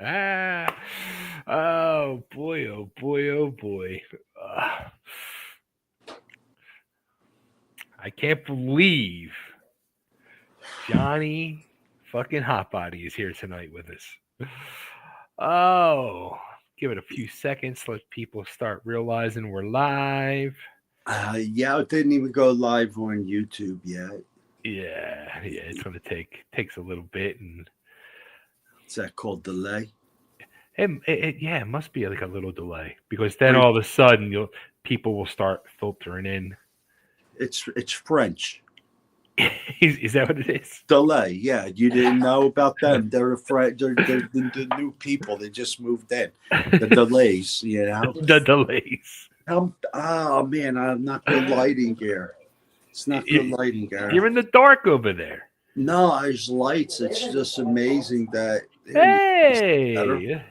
Ah, oh boy, oh boy, oh boy. Uh, I can't believe Johnny fucking HotBody is here tonight with us. Oh, give it a few seconds. Let people start realizing we're live. Yeah, it didn't even go live on YouTube yet. Yeah, it's gonna takes a little bit, and Is that called delay? yeah, it must be like a little delay because then French. all of a sudden people will start filtering in. It's French. Is that what it is? Delay. Yeah, you didn't know about them. They're the new people. They just moved in. The delays. The delays. Oh man, I'm not good lighting here. It's not good Y- lighting here. You're in the dark over there. No, there's lights. It's just amazing that. There you go. Is that better? Hey,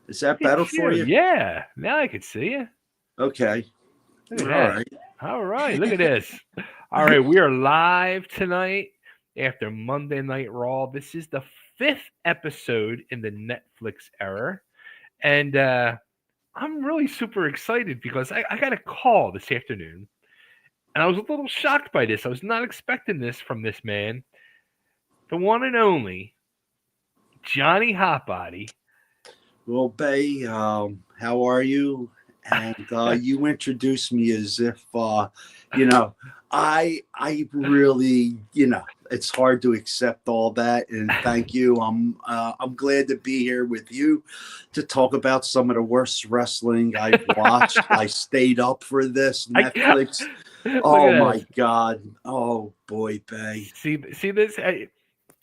Is that look better at for you. you? Yeah, now I can see you. Okay. Look at All that. right. All right, look at this. All right, we are live tonight after Monday Night Raw. This is the fifth episode in the Netflix era. And I'm really super excited because I got a call this afternoon. And I was a little shocked by this. I was not expecting this from this man, the one and only Johnny Hotbody. Well, Bay, how are you? And you introduced me as if, you know, I really, it's hard to accept all that. And thank you. I'm glad to be here with you to talk about some of the worst wrestling I've watched. I stayed up for this I Netflix. look Oh at my this. God. Oh boy, Bay. See this?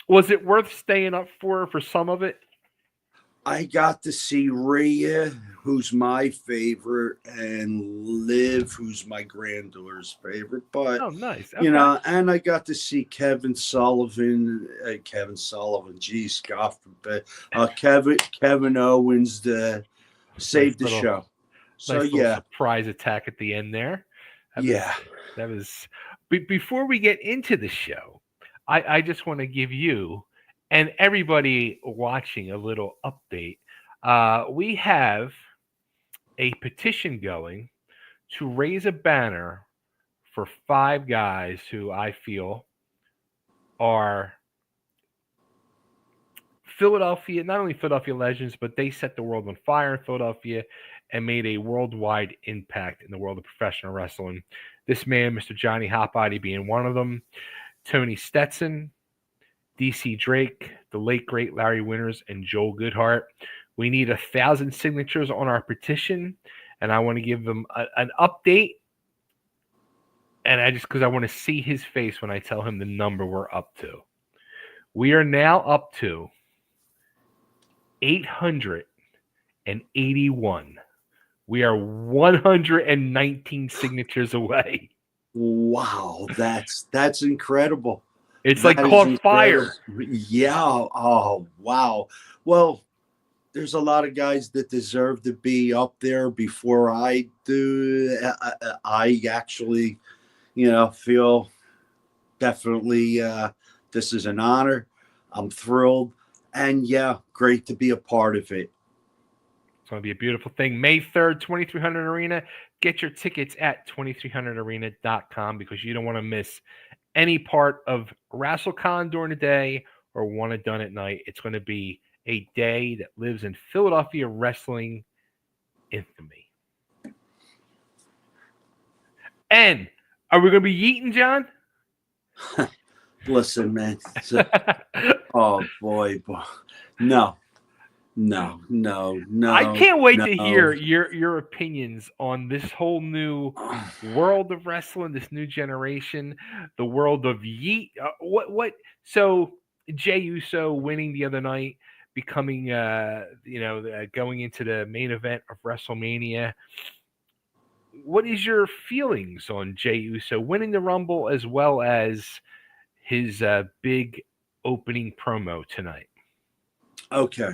Was it worth staying up for some of it? I got to see Rhea, who's my favorite, and Liv, who's my granddaughter's favorite. But Oh, nice. Okay. and I got to see Kevin Sullivan. Kevin Sullivan, geez, God forbid. Kevin Owens to Nice save the little show. So nice little yeah, surprise attack at the end there. That was yeah. that was. Before we get into the show, I just want to give you and everybody watching a little update. We have a petition going to raise a banner for five guys who I feel are Philadelphia, not only Philadelphia legends, but they set the world on fire in Philadelphia and made a worldwide impact in the world of professional wrestling. This man, Mr. Johnny Hotbody, being one of them. Tony Stetson, DC Drake, the late great Larry Winters, and Joel Goodhart. We need 1,000 signatures on our petition, and I want to give them an update. And because I want to see his face when I tell him the number we're up to. We are now up to 881. We are 119 signatures away. Wow, that's incredible. It's like That is caught incredible. fire. Yeah. Oh wow. Well, there's a lot of guys that deserve to be up there before I do. I actually, feel definitely this is an honor. I'm thrilled. And yeah, great to be a part of it. It's going to be a beautiful thing. May 3rd, 2300 Arena. Get your tickets at 2300arena.com because you don't want to miss any part of WrestleCon during the day or one and done at night. It's going to be a day that lives in Philadelphia wrestling infamy. And are we going to be yeeting, John? Listen, man. Oh boy. No, no, no, I no, can't wait to no. hear your opinions on this whole new world of wrestling, this new generation, the world of yeet. What? So Jey Uso winning the other night, becoming going into the main event of WrestleMania. What is your feelings on Jey Uso winning the Rumble as well as his big opening promo tonight? Okay.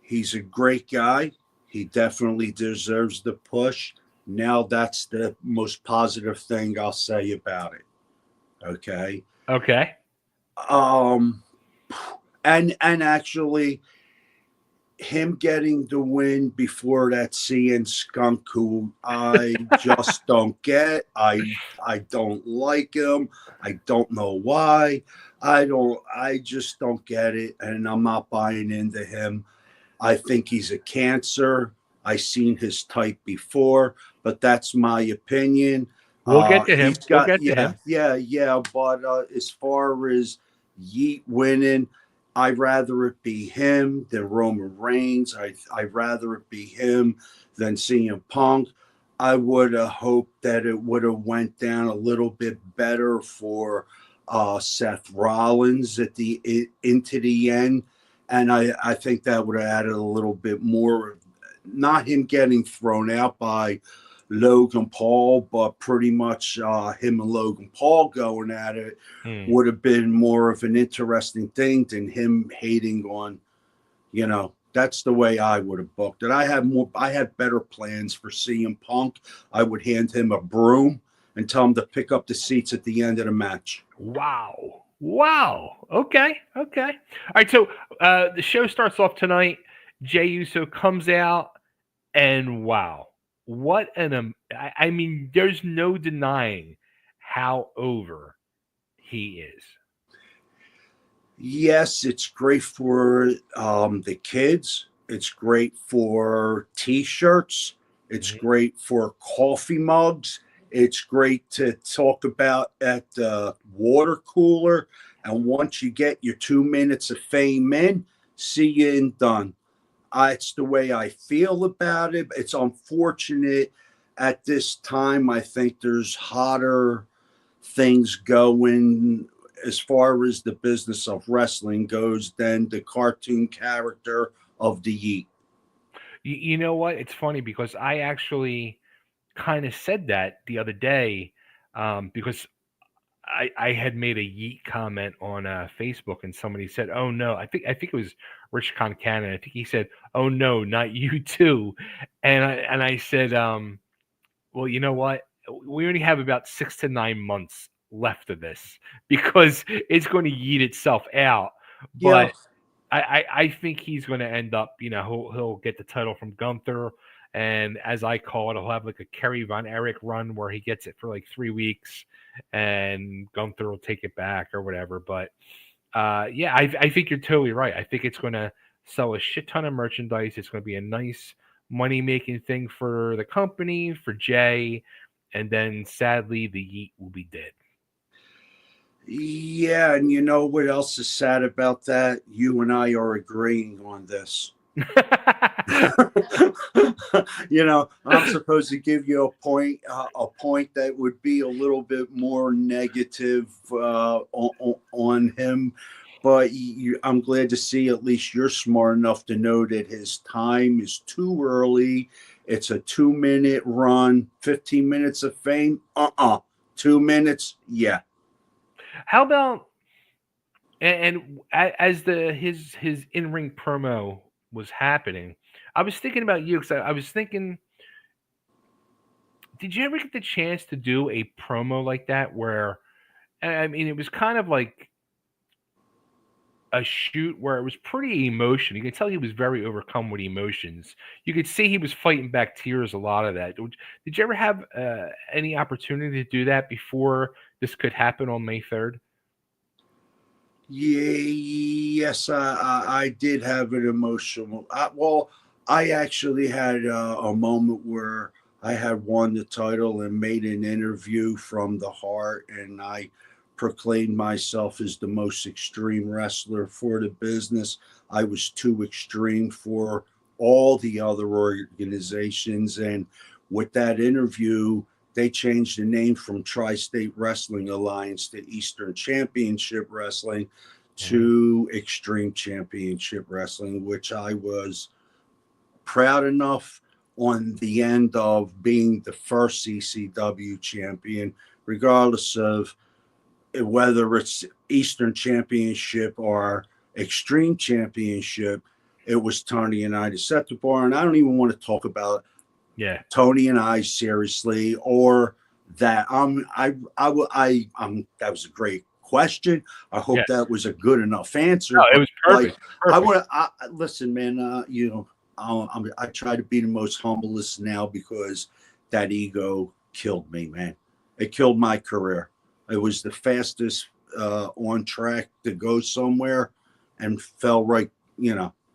He's a great guy. He definitely deserves the push. Now that's the most positive thing I'll say about it. Okay. Okay. Um And actually, him getting the win before that CN Skunk, who I just don't get. I don't like him. I don't know why. I just don't get it, and I'm not buying into him. I think he's a cancer. I seen his type before, but that's my opinion. We'll get to He's him. We'll got get to him. yeah. But as far as Yeet winning, I'd rather it be him than Roman Reigns. I'd rather it be him than CM Punk. I would have hoped that it would have went down a little bit better for Seth Rollins at the into the end, and I think that would have added a little bit more. Not him getting thrown out by Logan Paul, but pretty much him and Logan Paul going at it Hmm. would have been more of an interesting thing than him hating on, that's the way I would have booked it. I had better plans for CM Punk. I would hand him a broom and tell him to pick up the seats at the end of the match. Wow. Wow. Okay. Okay. All right. So the show starts off tonight. Jey Uso comes out, and wow, what an I mean, there's no denying how over he is. Yes, it's great for the kids. It's great for T-shirts. It's Mhm. great for coffee mugs. It's great to talk about at the water cooler. And once you get your 2 minutes of fame in, see you and done. It's the way I feel about it. It's unfortunate at this time. I think there's hotter things going as far as the business of wrestling goes than the cartoon character of the Yeet. You know what? It's funny because I actually kind of said that the other day because I had made a yeet comment on Facebook, and somebody said, "Oh no!" I think it was Rich Concanon. I think he said, "Oh no, not you too," and I said, "Well, you know what? We only have about 6 to 9 months left of this because it's going to yeet itself out." Yeah, But I think he's going to end up, he'll get the title from Gunther, and as I call it, he'll have like a Kerry Von Erich run where he gets it for like 3 weeks, and Gunther will take it back or whatever. But yeah, I think you're totally right. I think it's going to sell a shit ton of merchandise. It's going to be a nice money making thing for the company, for Jay, and then sadly the Yeet will be dead. yeah, and you know what else is sad about that? You and I are agreeing on this. I'm supposed to give you a point that would be a little bit more negative on him, but I'm glad to see at least you're smart enough to know that his time is too early. It's a 2 minute run, 15 minutes of fame. 2 minutes, yeah. How about as the his in ring promo was happening, I was thinking about you because I was thinking, did you ever get the chance to do a promo like that where I mean it was kind of like a shoot where it was pretty emotional. You could tell he was very overcome with emotions. You could see he was fighting back tears a lot of that. Did you ever have any opportunity to do that before this could happen on May 3rd? Yeah, yes, I did have an emotional. Well, I actually had a moment where I had won the title and made an interview from the heart, and I proclaimed myself as the most extreme wrestler for the business. I was too extreme for all the other organizations, and with that interview, they changed the name from Tri State Wrestling Alliance to Eastern Championship Wrestling Mhm. to Extreme Championship Wrestling, which I was proud enough on the end of being the first CCW champion, regardless of whether it's Eastern Championship or Extreme Championship. It was Tony and I to set the bar, and I don't even want to talk about Yeah. Tony and I seriously, or that that was a great question. I hope Yes. that was a good enough answer. No, it But was perfect. I Perfect. want to listen, man. I try to be the most humblest now because that ego killed me, man. It killed my career. It was the fastest on track to go somewhere, and fell right.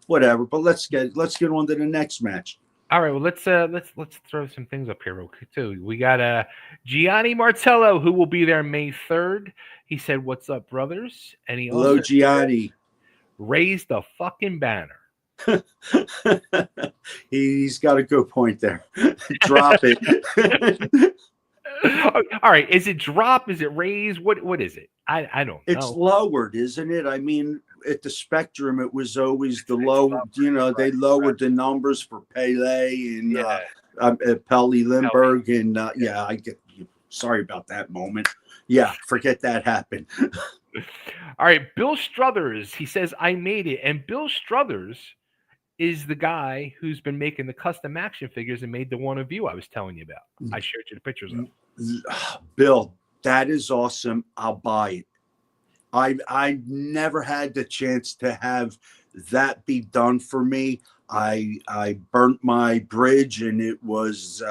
Whatever. But let's get on to the next match. All right, well let's throw some things up here real quick too. We got Gianni Martello, who will be there May 3rd. He said, "What's up, brothers?" And he Hello, also Gianni. raised the fucking banner. He's got a good point there. Drop it. All right, is it drop? Is it raise? What is it? I don't It's know. lowered, isn't it? I mean, at the Spectrum, it was always the It's low. lowered, They right, lowered the numbers for Pele and yeah. Pelly Pelly. Lindbergh, and yeah, I get. Sorry about that moment. Yeah, forget that happened. All right, Bill Struthers. He says, "I made it," and Bill Struthers is the guy who's been making the custom action figures and made the one of you I was telling you about. I shared you the pictures of. Bill, that is awesome. I'll buy it. I never had the chance to have that be done for me. I burnt my bridge, and it was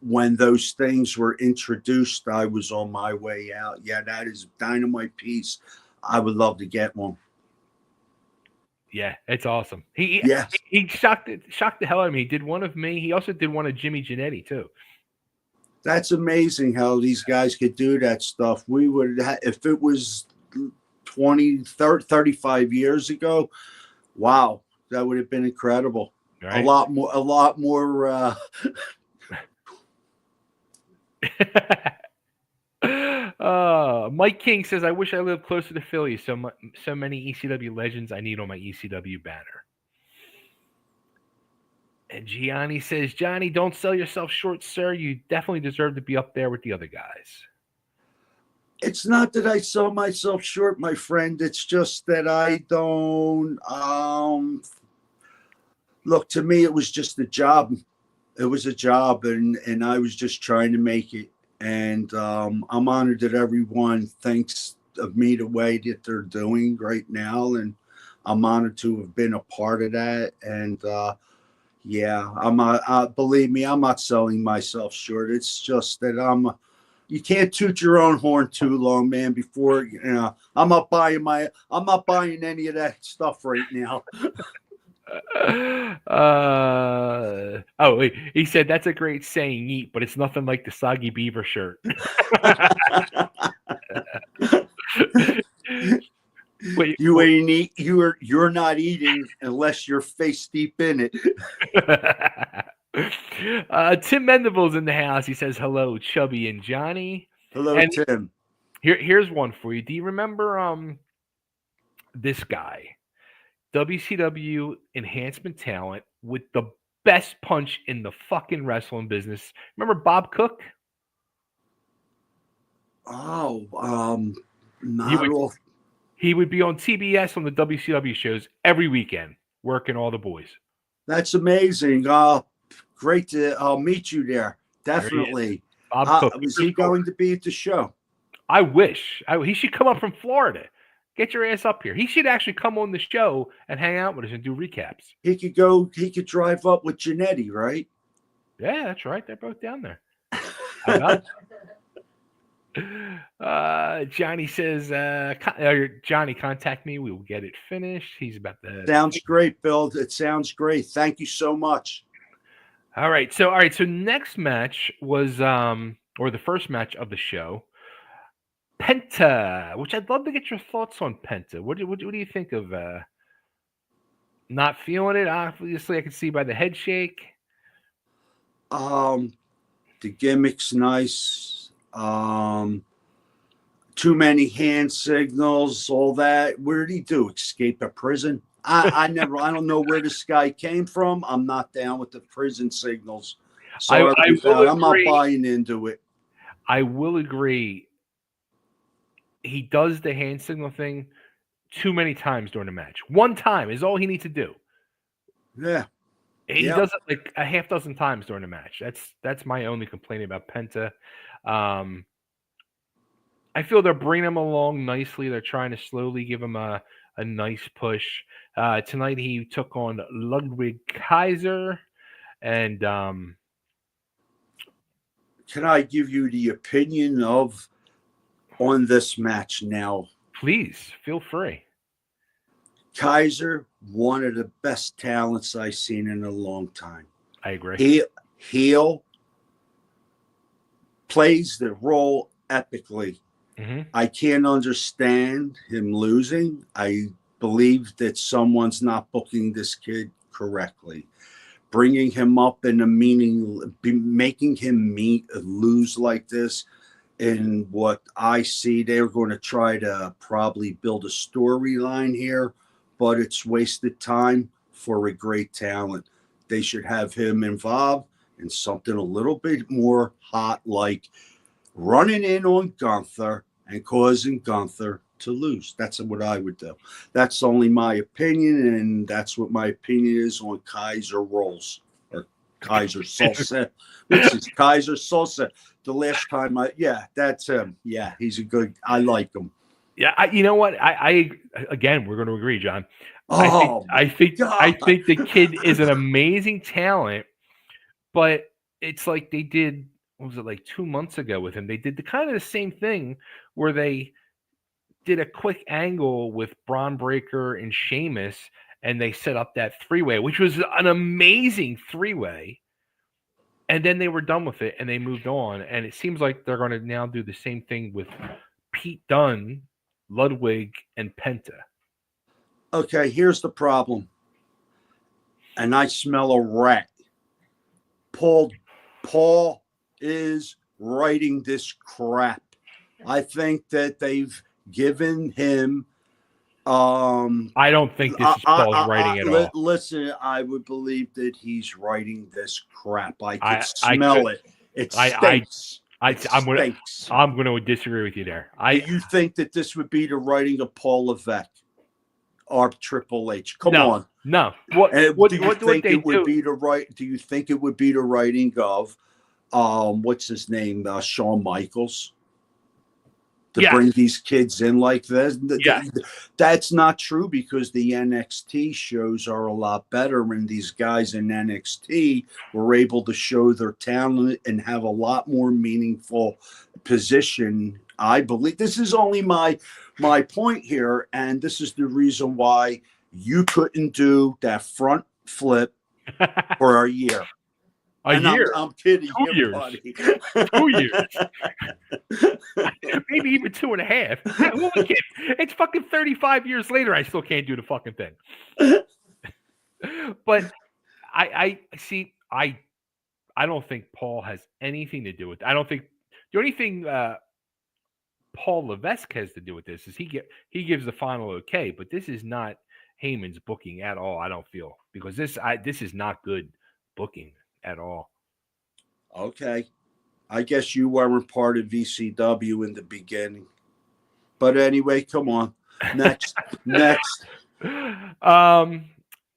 when those things were introduced, I was on my way out. Yeah, that is dynamite piece. I would love to get one. Yeah, it's awesome. He Yes, he shocked the hell out of me. He did one of me. He also did one of Jimmy Janetti too. that's amazing how these guys could do that stuff. We would if it was 20, 30, 35 years ago. Wow, that would have been incredible. Right? A lot more Mike King says, "I wish I lived closer to Philly. So many ECW legends I need on my ECW banner." And Gianni says, "Johnny, don't sell yourself short, sir. You definitely deserve to be up there with the other guys." It's not that I sell myself short, my friend. It's just that I don't look, to me it was just a job. It was a job, and I was just trying to make it. And I'm honored that everyone thinks of me the way that they're doing right now, and I'm honored to have been a part of that. And yeah, I'm not. Believe me, I'm not selling myself short. It's just that you can't toot your own horn too long, man. Before I'm not buying any of that stuff right now. Wait, he said that's a great saying, "Yeet," but it's nothing like the soggy beaver shirt. Wait, You ain't eat. You're not eating unless you're face deep in it. Tim Mendeville's in the house. He says hello, Chubby and Johnny. Hello, And Tim. here's one for you. Do you remember this guy, WCW enhancement talent with the best punch in the fucking wrestling business? Remember Bob Cook? Oh, He not would all. he would be on TBS on the WCW shows every weekend, working all the boys. That's amazing. Great to. I'll meet you there. There he is, Definitely. Bob Cook. Was he going to be at the show? I wish. He should come up from Florida. Get your ass up here. He should actually come on the show and hang out with us and do recaps. He could go. He could drive up with Janetti, right? Yeah, that's right. They're both down there. How about Johnny says, Johnny, contact me. We will get it finished. He's about to. Sounds great, Bill. It sounds great. Thank you so much. All right. So next match was or the first match of the show, Penta, which I'd love to get your thoughts on Penta. What do you think of not feeling it? Obviously, I can see by the head shake. The gimmick's nice. Too many hand signals, all that. What did he do? Escape a prison? I don't know where this guy came from. I'm not down with the prison signals. Sorry, I'm not buying into it. I will agree. He does the hand signal thing too many times during the match. One time is all he needs to do. Yeah. He does it like a half dozen times during the match. That's my only complaint about Penta. I feel they're bringing him along nicely. They're trying to slowly give him a nice push. Tonight he took on Ludwig Kaiser, and Can I give you the opinion of on this match now? please feel free. Kaiser, one of the best talents I've seen in a long time. I agree. Heel plays the role epically. Mm-hmm. I can't understand him losing. I believe that someone's not booking this kid correctly. Bringing him up in a meaning, making him lose like this. And what I see, they're going to try to probably build a storyline here, but it's wasted time for a great talent. They should have him involved in something a little bit more hot, like running in on Gunther and causing Gunther to lose. That's what I would do. That's only my opinion, and that's what my opinion is on Kaiser Rolls or Kaiser Sosa. This is Kaiser Sosa. The last time that's him. Yeah, he's a good. I like him. Yeah, you know what? I again, we're going to agree, John. Oh, I think the kid is an amazing talent, but it's like they did. What was it, like 2 months ago with him? They did the kind of the same thing where they did a quick angle with Braun Breaker and Sheamus, and they set up that three-way, which was an amazing three-way. And then they were done with it, and they moved on. And it seems like they're going to now do the same thing with Pete Dunne, Ludwig, and Penta. Okay, here's the problem. And I smell a rat. Paul is writing this crap. I think that they've given him. I don't think this is Paul's writing at all. Listen, I would believe that he's writing this crap. I could smell it. It stinks. I'm going to disagree with you there. Do you think that this would be the writing of Paul Levesque or Triple H? Come on. No. Do you think it would be the writing of what's his name? Shawn Michaels? To bring these kids in like this. That's not true, because the NXT shows are a lot better, and these guys in NXT were able to show their talent and have a lot more meaningful position. I believe this is only my point here, and this is the reason why you couldn't do that front flip for a year. I'm kidding. 2 years. Buddy. 2 years. Maybe even 2.5. It's fucking 35 years later. I still can't do the fucking thing. But I see. I don't think Paul has anything to do with it. I don't think the only thing Paul Levesque has to do with this is he gives the final okay. But this is not Heyman's booking at all. I don't feel, because this is not good booking at all. Okay. I guess you weren't part of VCW in the beginning. But anyway, come on. Next.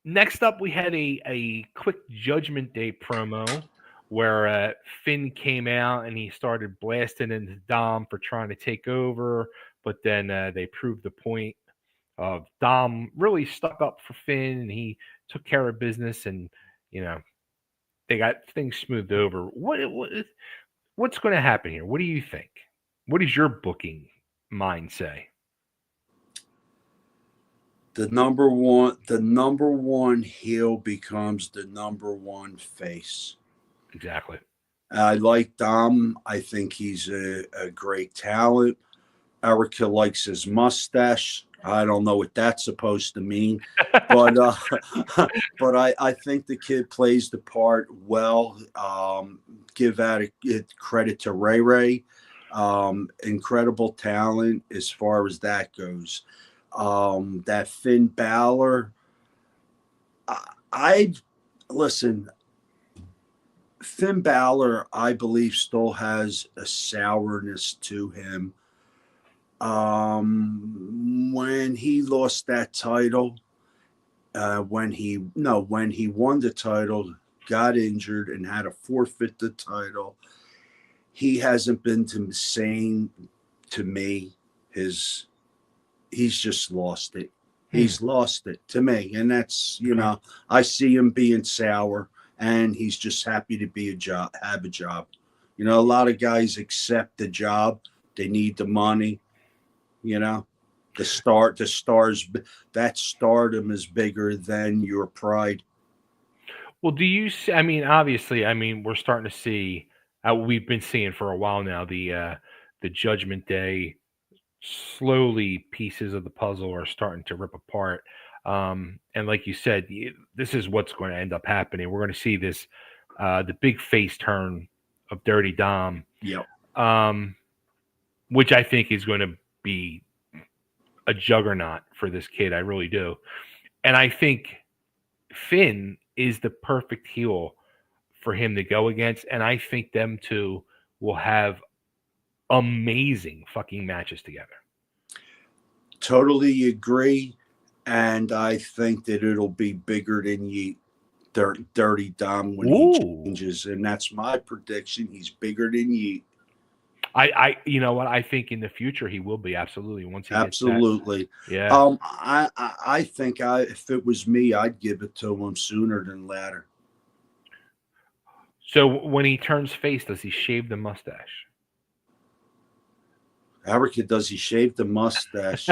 Next up, we had a quick Judgment Day promo where Finn came out and he started blasting into Dom for trying to take over, but then they proved the point of Dom really stuck up for Finn, and he took care of business, and they got things smoothed over. What's going to happen here? What do you think? What does your booking mind say? The number one heel becomes the number one face. Exactly. I like Dom. I think he's a great talent. Erica likes his mustache. I don't know what that's supposed to mean, but I think the kid plays the part well. Give credit to Ray. Incredible talent as far as that goes. That Finn Balor, Finn Balor, I believe, still has a sourness to him. When he lost that title, when he won the title, got injured and had to forfeit the title, he hasn't been the same to me, his he's just lost it. He's lost it to me, and that's I see him being sour, and he's just happy to be have a job. A lot of guys accept the job; they need the money. The stars, that stardom is bigger than your pride. Well, do you see, I mean, obviously, I mean, we're starting to see, we've been seeing for a while now, the Judgment Day, slowly pieces of the puzzle are starting to rip apart. And like you said, this is what's going to end up happening. We're going to see this, the big face turn of Dirty Dom, Yep. which I think is going to be a juggernaut for this kid. I really do. And I think Finn is the perfect heel for him to go against. And I think them two will have amazing fucking matches together. Totally agree. And I think that it'll be bigger than Dirty Dom when he changes. And that's my prediction. He's bigger than Yeet. You know what? I think in the future he will be, absolutely. Once he absolutely. Gets that. Yeah. I think if it was me, I'd give it to him sooner than later. So when he turns face, does he shave the mustache? Erica, does he shave the mustache?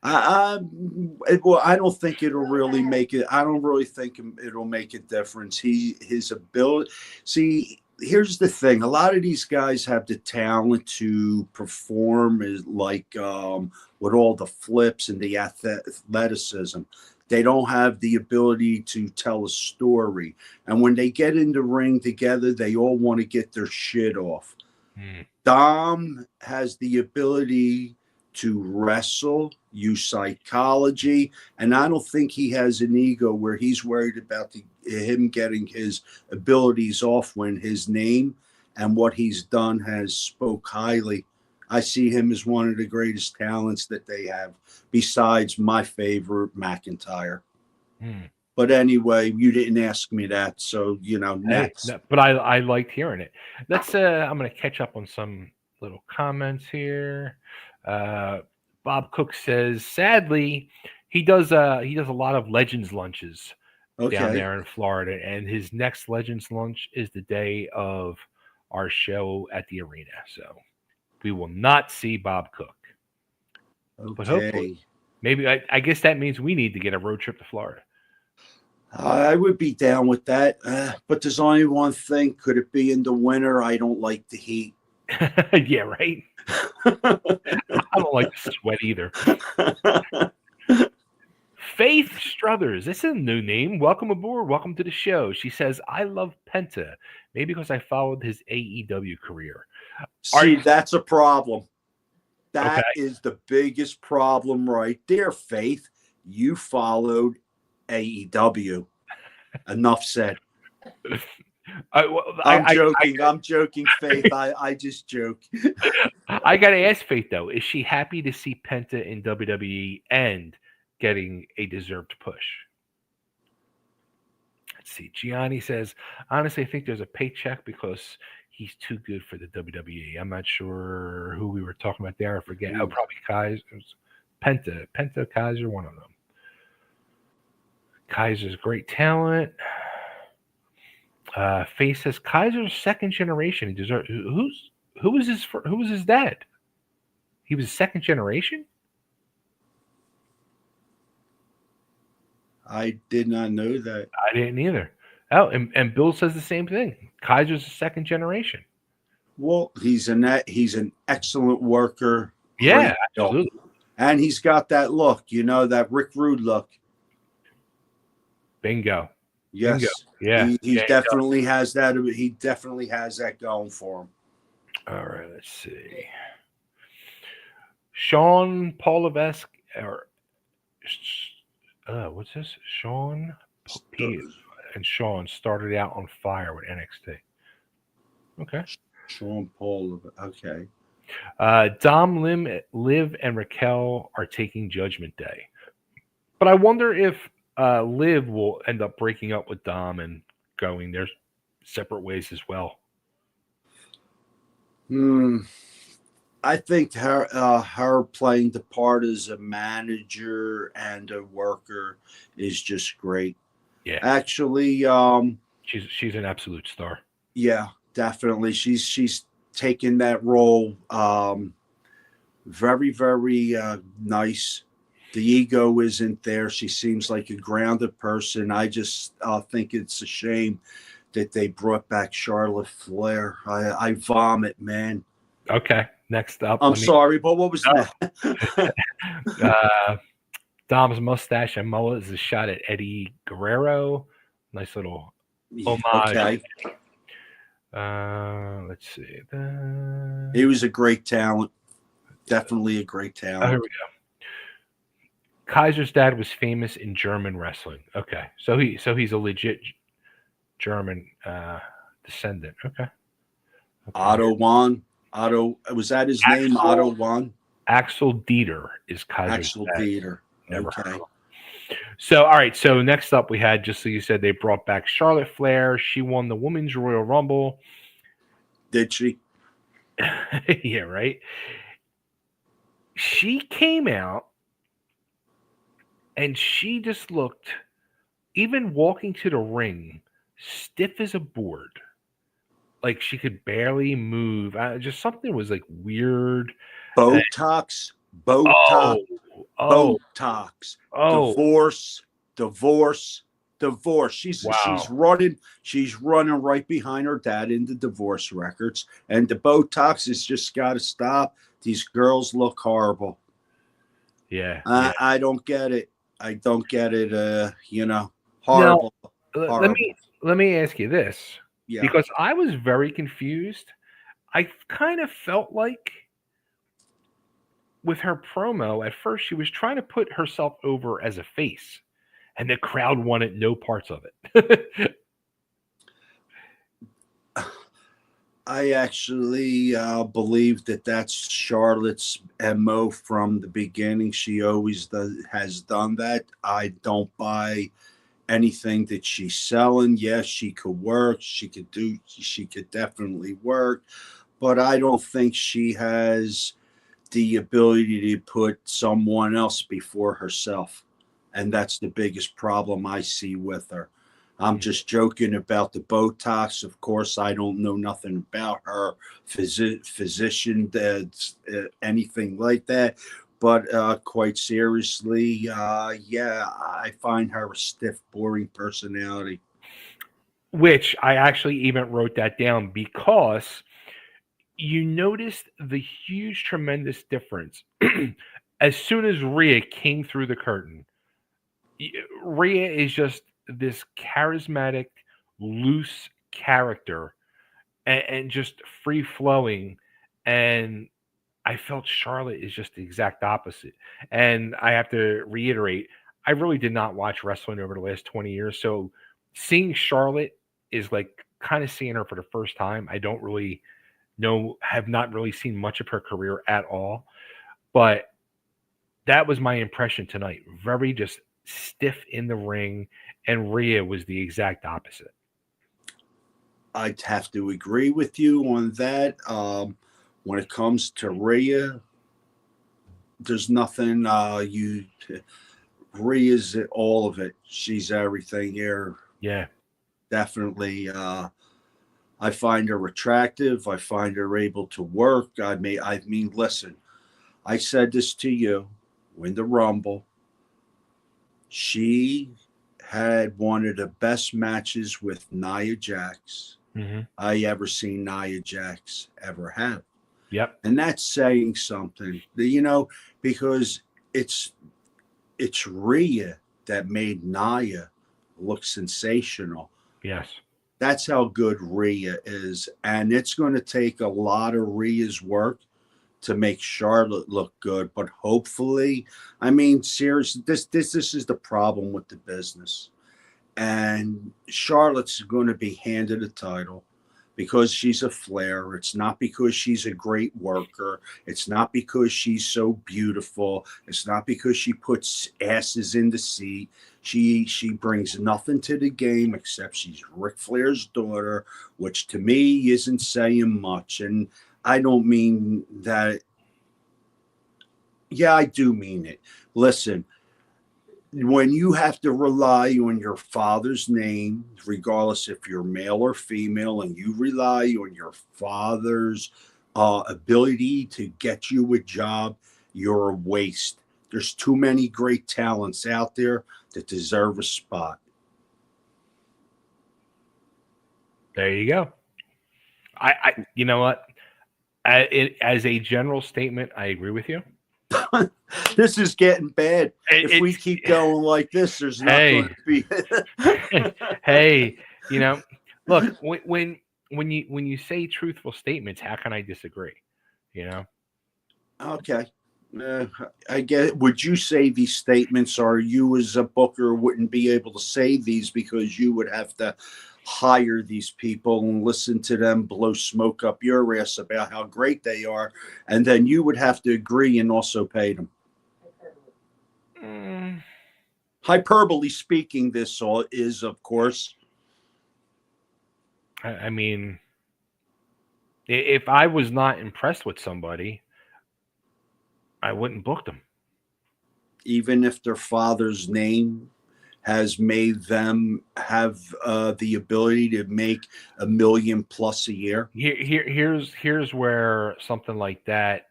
I don't think it'll really make it. I don't really think it'll make a difference. His ability. See, here's the thing: a lot of these guys have the talent to perform, like with all the flips and the athleticism. They don't have the ability to tell a story, and when they get in the ring together, they all want to get their shit off. Dom has the ability to wrestle, use psychology, and I don't think he has an ego where he's worried about him getting his abilities off when his name and what he's done has spoke highly. I see him as one of the greatest talents that they have, besides my favorite, McIntyre. But anyway, you didn't ask me that, so next. Hey, but I liked hearing it. Let's I'm gonna catch up on some little comments here. Bob Cook says, sadly, he does a lot of Legends lunches down there in Florida, and his next Legends lunch is the day of our show at the arena. So we will not see Bob Cook. But hopefully, maybe I guess that means we need to get a road trip to Florida. I would be down with that, but there's only one thing. Could it be in the winter? I don't like the heat. Yeah, right. I don't like the sweat either. Faith Struthers, this is a new name. Welcome aboard. Welcome to the show. She says, I love Penta, maybe because I followed his AEW career. See, that's a problem. That is the biggest problem right there, Faith. You followed AEW. Enough said. I'm joking, Faith. I just joke. I gotta ask Faith though, is she happy to see Penta in WWE and getting a deserved push? Let's see. Gianni says, honestly, I think there's a paycheck because he's too good for the WWE. I'm not sure who we were talking about there. I forget. Oh, probably Kaiser. Penta, Kaiser, one of them. Kaiser's great talent. Faith says Kaiser's second generation. He deserves. Who was his dad? He was second generation. I did not know that. I didn't either. Oh, and Bill says the same thing. Kaiser's a second generation. Well, he's an excellent worker. Yeah, absolutely. And he's got that look, that Rick Rude look. Bingo. Yes. Bingo. Yeah. He definitely has that. He definitely has that going for him. All right. Let's see. Sean Paulovesque, or what's this? Sean and Sean started out on fire with NXT. Okay. Sean Paul. Okay. Dom, Liv, and Raquel are taking Judgment Day, but I wonder if Liv will end up breaking up with Dom and going their separate ways as well. I think her playing the part as a manager and a worker is just great. Yeah, Actually, she's an absolute star. yeah, definitely. She's taken that role very, very nice. The ego isn't there. She seems like a grounded person. I just think it's a shame that they brought back Charlotte Flair. I vomit, man. Okay, next up, I'm let me. sorry, but what was No. next? Uh, Dom's mustache and mullet is a shot at Eddie Guerrero. Nice little homage. Okay. Let's see. He was a great talent. Definitely a great Oh, here talent. we go. Kaiser's dad was famous in German wrestling. Okay, so he's a legit German descendant. Okay, okay. Otto Wan. Otto, was that his name? Otto Axel Wan? Axel Dieter is Kaiser's Axel dad. Dieter. Never heard of Okay. him. So, all right. So next up, we had, just so you said, they brought back Charlotte Flair. She won the Women's Royal Rumble. Did she? Yeah, right. She came out and she just looked, even walking to the ring, stiff as a board. Like she could barely move. Just something was like weird. And, Botox. Botox. oh, oh, Botox. oh, Divorce. Divorce. Divorce. She's wow. running. She's running right behind her dad in the divorce records, and the Botox has just got to stop. These girls look horrible. Yeah, yeah. I don't get it. I don't get it. Now, Horrible, let me horrible. let me ask you this, Yeah. because I was very confused. I kind of felt like with her promo at first she was trying to put herself over as a face, and the crowd wanted no parts of it. I actually believe that that's Charlotte's MO from the beginning. She always has done that. I don't buy anything that she's selling. Yes, she could work. She could definitely work. But I don't think she has the ability to put someone else before herself. And that's the biggest problem I see with her. I'm just joking about the Botox. Of course, I don't know nothing about her physician, anything like that. But quite seriously, yeah, I find her a stiff, boring personality. Which I actually even wrote that down because you noticed the huge, tremendous difference as soon as Rhea came through the curtain. Rhea is just this charismatic, loose character, and just free flowing. And I felt Charlotte is just the exact opposite. And I have to reiterate, I really did not watch wrestling over the last 20 years. So seeing Charlotte is like kind of seeing her for the first time. I don't really know, have not really seen much of her career at all. But that was my impression tonight. Very just stiff in the ring, and Rhea was the exact opposite. I'd have to agree with you on that. When it comes to Rhea, there's nothing Rhea's all of it. She's everything here. Yeah. Definitely. I find her attractive. I find her able to work. I mean, listen, I said this to you in the Rumble. She had one of the best matches with Nia Jax Hmm. I ever seen Nia Jax ever have. Yep. And that's saying something, because it's it's Rhea that made Nia look sensational. Yes. That's how good Rhea is. And it's going to take a lot of Rhea's work to make Charlotte look good. But hopefully, I mean, seriously, this is the problem with the business. And Charlotte's going to be handed a title because she's a Flair. It's not because she's a great worker. It's not because she's so beautiful. It's not because she puts asses in the seat. She brings nothing to the game except she's Ric Flair's daughter, which to me isn't saying much. And I don't mean that. Yeah, I do mean it. Listen, when you have to rely on your father's name, regardless if you're male or female, and you rely on your father's ability to get you a job, you're a waste. There's too many great talents out there that deserve a spot. There you go. You know what? As a general statement, I agree with you. This is getting bad. If we It's keep going like this, there's not going hey, to be. hey, you know, look when you say truthful statements, how can I disagree? You know, Okay. Uh, I get. Would you say these statements, or you as a booker wouldn't be able to say these because you would have to hire these people and listen to them blow smoke up your ass about how great they are, and then you would have to agree and also pay them? mm, Hyperbole speaking, this all is, of course. I mean, if I was not impressed with somebody, I wouldn't book them. Even if their father's name has made them have the ability to make 1 million plus a year. Here's where something like that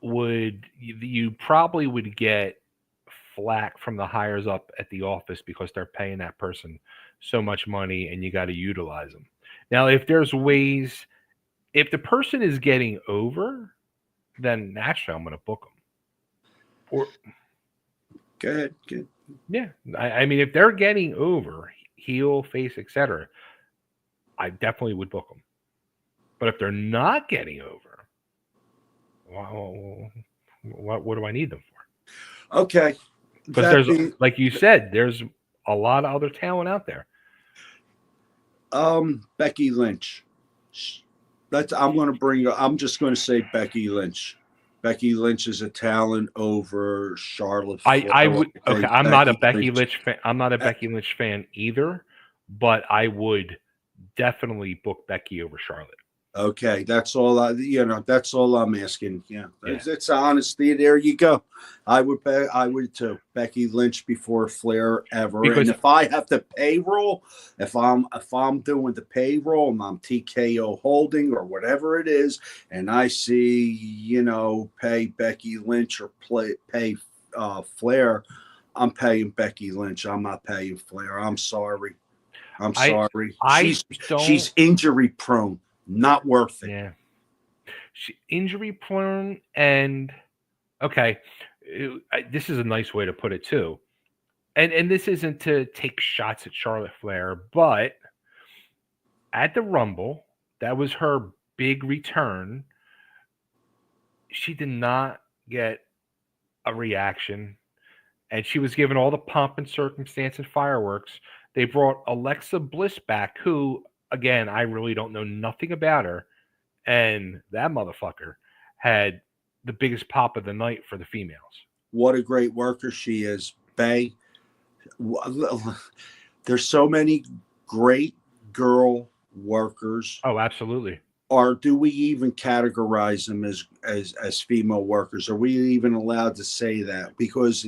you probably would get flack from the hires up at the office because they're paying that person so much money and you got to utilize them. Now, if there's ways, if the person is getting over, then naturally I'm going to book them. Or Go ahead. Good. yeah, I mean, if they're getting over, heel, face, etc., I definitely would book them. But if they're not getting over, well, what do I need them for? Okay. Because That there's, being like you said, there's a lot of other talent out there. Becky Lynch. That's I'm going to bring. I'm just going to say Becky Lynch. Becky Lynch is a talent over Charlotte I Flair. would okay. Take I'm not a Becky Becky Lynch. Lynch fan. I'm not a Uh, Becky Lynch fan either, but I would definitely book Becky over Charlotte. Okay, that's all I. That's all I'm asking. Yeah, Yeah, it's honesty. There you go. I would pay. I would too. Becky Lynch before Flair ever. And because if I have to payroll, if I'm doing the payroll and I'm TKO holding or whatever it is, and I see pay Becky Lynch or pay Flair, I'm paying Becky Lynch. I'm not paying Flair. I'm sorry. I'm I sorry. I don't. She's injury prone. Not worth it. Yeah, injury prone and okay. This is a nice way to put it too. And this isn't to take shots at Charlotte Flair, but at the Rumble, that was her big return. She did not get a reaction, and she was given all the pomp and circumstance and fireworks. They brought Alexa Bliss back, who, again, I really don't know nothing about her, and that motherfucker had the biggest pop of the night for the females. What a great worker she is. Bay. There's so many great girl workers. Oh, absolutely. Or do we even categorize them as female workers? Are we even allowed to say that? Because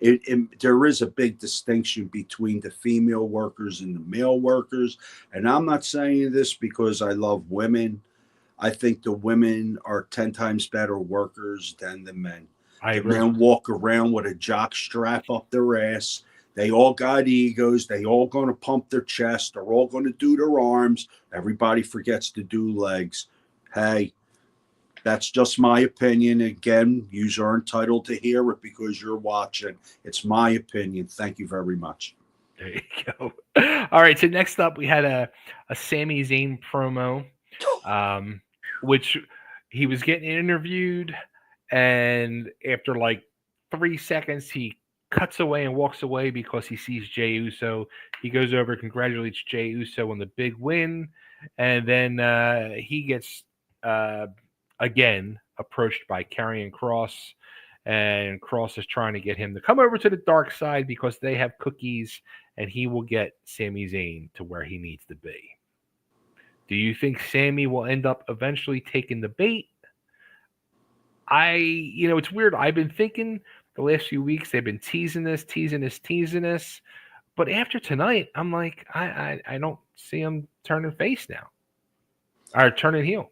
there is a big distinction between the female workers and the male workers. And I'm not saying this because I love women. I think the women are 10 times better workers than the men. I The agree. men walk around with a jock strap up their ass. They all got egos. They all going to pump their chest. They're all going to do their arms. Everybody forgets to do legs. Hey, that's just my opinion. Again, you are entitled to hear it because you're watching. It's my opinion. Thank you very much. There you go. All right. So next up, we had a Sami Zayn promo, um, which he was getting interviewed, and after like 3 seconds, he cuts away and walks away because he sees Jey Uso. He goes over, congratulates Jey Uso on the big win, and then he gets uh, again approached by Karrion Kross, and Kross is trying to get him to come over to the dark side because they have cookies, and he will get Sami Zayn to where he needs to be. Do you think Sammy will end up eventually taking the bait? It's weird. I've been thinking the last few weeks they've been teasing this, teasing this, teasing this. But after tonight, I'm like, I don't see him turning face now. Or turning heel.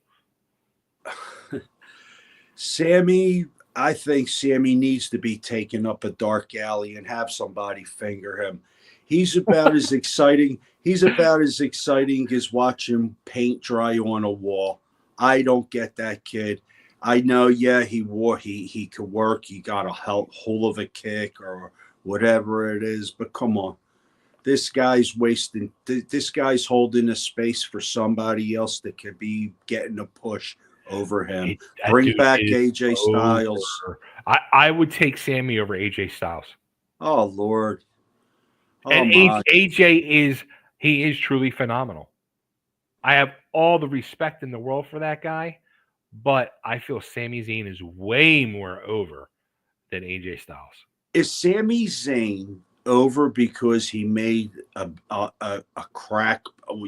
Sammy, I think Sammy needs to be taken up a dark alley and have somebody finger him. He's about as exciting. He's about as exciting as watching paint dry on a wall. I don't get that kid. I know, yeah, he could work. He got a hole of a kick or whatever it is, but come on. This guy's wasting. This guy's holding a space for somebody else that could be getting a push over him. Bring back AJ Styles. I would take Sammy over AJ Styles. Oh Lord. Oh, and AJ is truly phenomenal. I have all the respect in the world for that guy, but I feel Sami Zayn is way more over than AJ Styles. Is Sami Zayn over because he made a crack?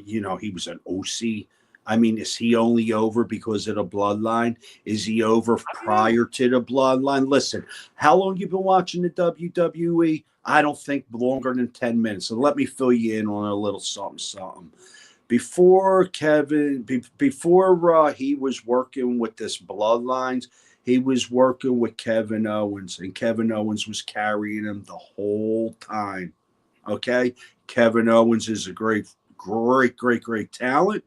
He was an OC. I mean, is he only over because of the bloodline? Is he over prior to the bloodline? Listen, how long you been watching the WWE? I don't think longer than 10 minutes. So let me fill you in on a little something. Before he was working with this bloodlines, he was working with Kevin Owens, and Kevin Owens was carrying him the whole time. Okay? Kevin Owens is a great talent.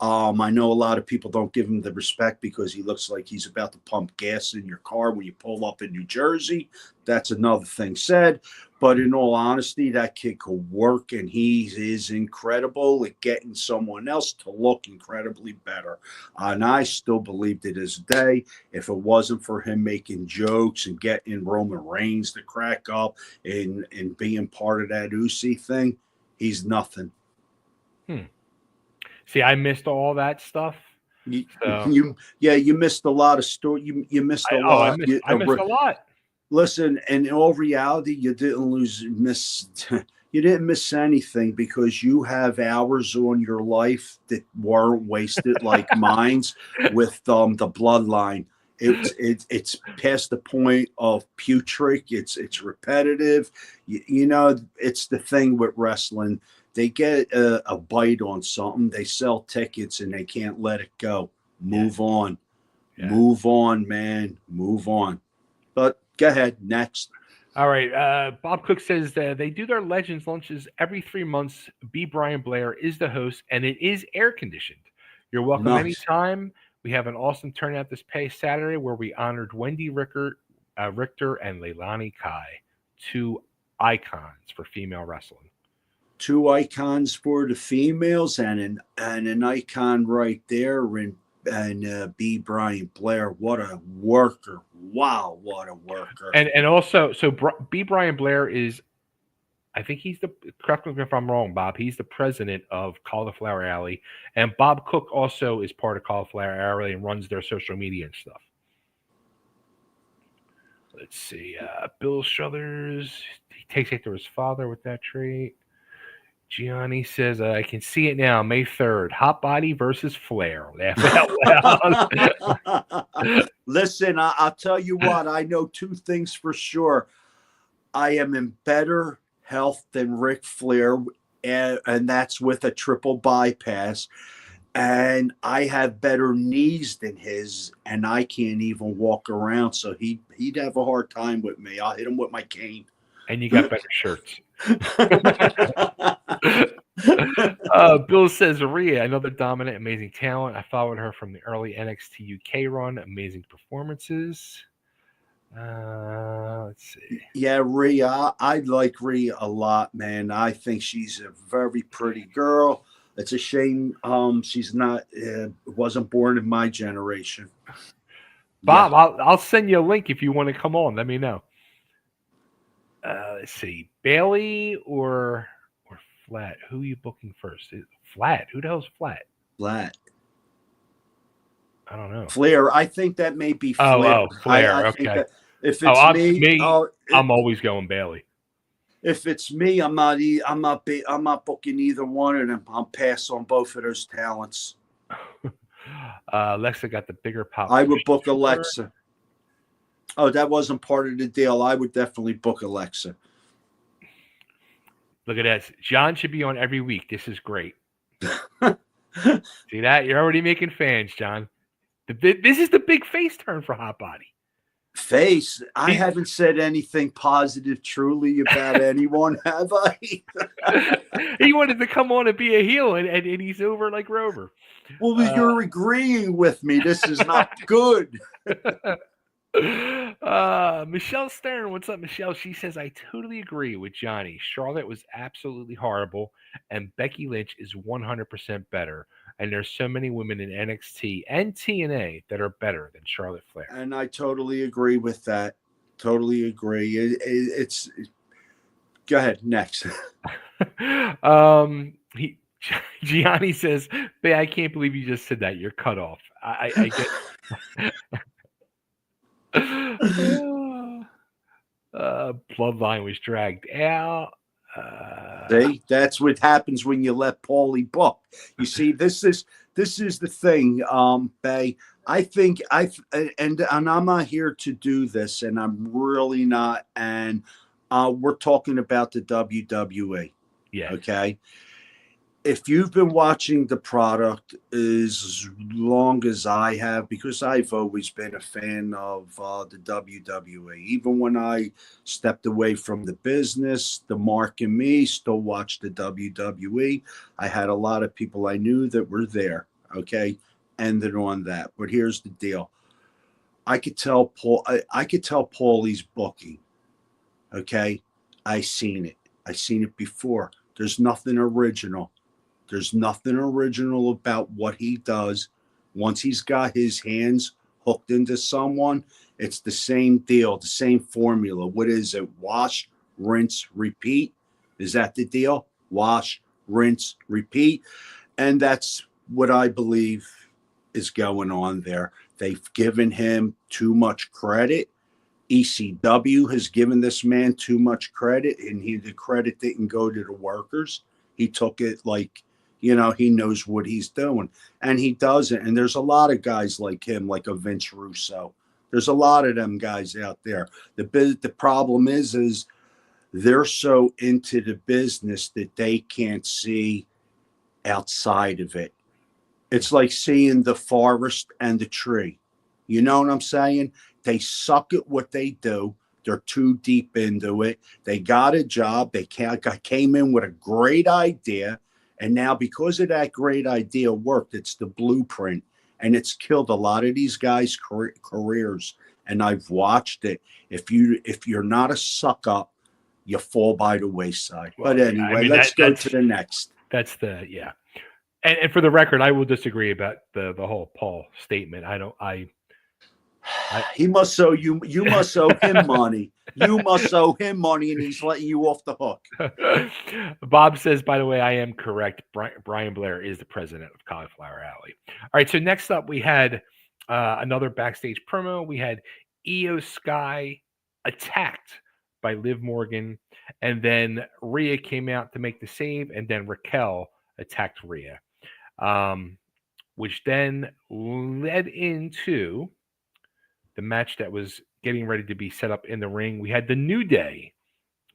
I know a lot of people don't give him the respect because he looks like he's about to pump gas in your car when you pull up in New Jersey. That's another thing said. But in all honesty, that kid could work, and he is incredible at getting someone else to look incredibly better. And I still believe to this day, if it wasn't for him making jokes and getting Roman Reigns to crack up and being part of that UC thing, he's nothing. See, I missed all that stuff. You missed a lot of story. You missed a lot. I missed a lot. Listen, and in all reality, you didn't miss anything because you have hours on your life that weren't wasted like mine's with the bloodline. It's past the point of putrid. It's repetitive. It's the thing with wrestling. They get a bite on something, they sell tickets, and they can't let it go. Move on. Move on, man. Move on. But go ahead. Next. All right. Bob Cook says that they do their Legends lunches every 3 months. B. Brian Blair is the host, and it is air conditioned. You're welcome anytime. We have an awesome turnout this past Saturday where we honored Wendy Richter and Leilani Kai, 2 icons for female wrestling. 2 icons for the females and an icon right there and B. Brian Blair. What a worker. Wow, what a worker. And also, so B. Brian Blair is, I think he's correct me if I'm wrong, Bob, he's the president of Cauliflower Alley. And Bob Cook also is part of Cauliflower Alley and runs their social media and stuff. Let's see. Bill Struthers, he takes after his father with that trait. Gianni says, I can see it now, May 3rd. HotBody versus Flair. Laugh out loud. Listen, I'll tell you what. I know 2 things for sure. I am in better health than Ric Flair, and that's with a triple bypass. And I have better knees than his, and I can't even walk around. So he'd have a hard time with me. I'll hit him with my cane. And you got better shirts. Bill says, Rhea, another dominant, amazing talent. I followed her from the early NXT UK run. Amazing performances. Let's see. Yeah, Rhea. I like Rhea a lot, man. I think she's a very pretty girl. It's a shame she's not wasn't born in my generation. Bob, yeah. I'll send you a link if you want to come on. Let me know. Let's see, Bailey or Flat. Who are you booking first? Flat. Who the hell's Flat? Flat. I don't know. Flair. I think that may be Flair. Flair. Okay. If it's me, I'm always going Bailey. If it's me, I'm not booking either one of them. I'll pass on both of those talents. Alexa got the bigger pop I for would book sure. Alexa. Oh, that wasn't part of the deal. I would definitely book Alexa. Look at that. John should be on every week. This is great. See that? You're already making fans, John. This is the big face turn for HotBody. Face, I He haven't said anything positive truly about anyone, have I? he wanted to come on and be a heel, and he's over like Rover. Well, you're agreeing with me. This is not good. Michelle Stern, what's up, Michelle? She says, I totally agree with Johnny. Charlotte was absolutely horrible, and Becky Lynch is 100% better. And there's so many women in NXT and TNA that are better than Charlotte Flair. And I totally agree with that. Totally agree. It's go ahead next. He Gianni says, "Bae, I can't believe you just said that. You're cut off." I get. Bloodline was dragged out. See, that's what happens when you let Paulie book. You see, this is the thing, Bay. I think and I'm not here to do this, and I'm really not. And we're talking about the WWE. Yeah. Okay. If you've been watching the product as long as I have, because I've always been a fan of the WWE, even when I stepped away from the business, the Mark and me still watched the WWE. I had a lot of people I knew that were there. Okay, ended on that. But here's the deal: I could tell Paul. I could tell Paulie's booking. Okay, I seen it. I seen it before. There's nothing original. There's nothing original about what he does. Once he's got his hands hooked into someone, it's the same deal, the same formula. What is it? Wash, rinse, repeat. Is that the deal? Wash, rinse, repeat. And that's what I believe is going on there. They've given him too much credit. ECW has given this man too much credit, and the credit didn't go to the workers. He took it like, he knows what he's doing, and he doesn't. And there's a lot of guys like him, like a Vince Russo. There's a lot of them guys out there. The problem is they're so into the business that they can't see outside of it. It's like seeing the forest and the tree. You know what I'm saying? They suck at what they do. They're too deep into it. They got a job. They came in with a great idea. And now, because of that great idea worked, it's the blueprint. And it's killed a lot of these guys' careers. And I've watched it. If you're not a suck up, you fall by the wayside. Well, but anyway, let's go to the next. That's yeah. And for the record, I will disagree about the whole Paul statement. He must owe you. You must owe him money. You must owe him money, and he's letting you off the hook. Bob says, by the way, I am correct. Brian Blair is the president of Cauliflower Alley. All right, so next up we had another backstage promo. We had Io Sky attacked by Liv Morgan, and then Rhea came out to make the save, and then Raquel attacked Rhea, which then led into the match that was getting ready to be set up in the ring. We had the New Day,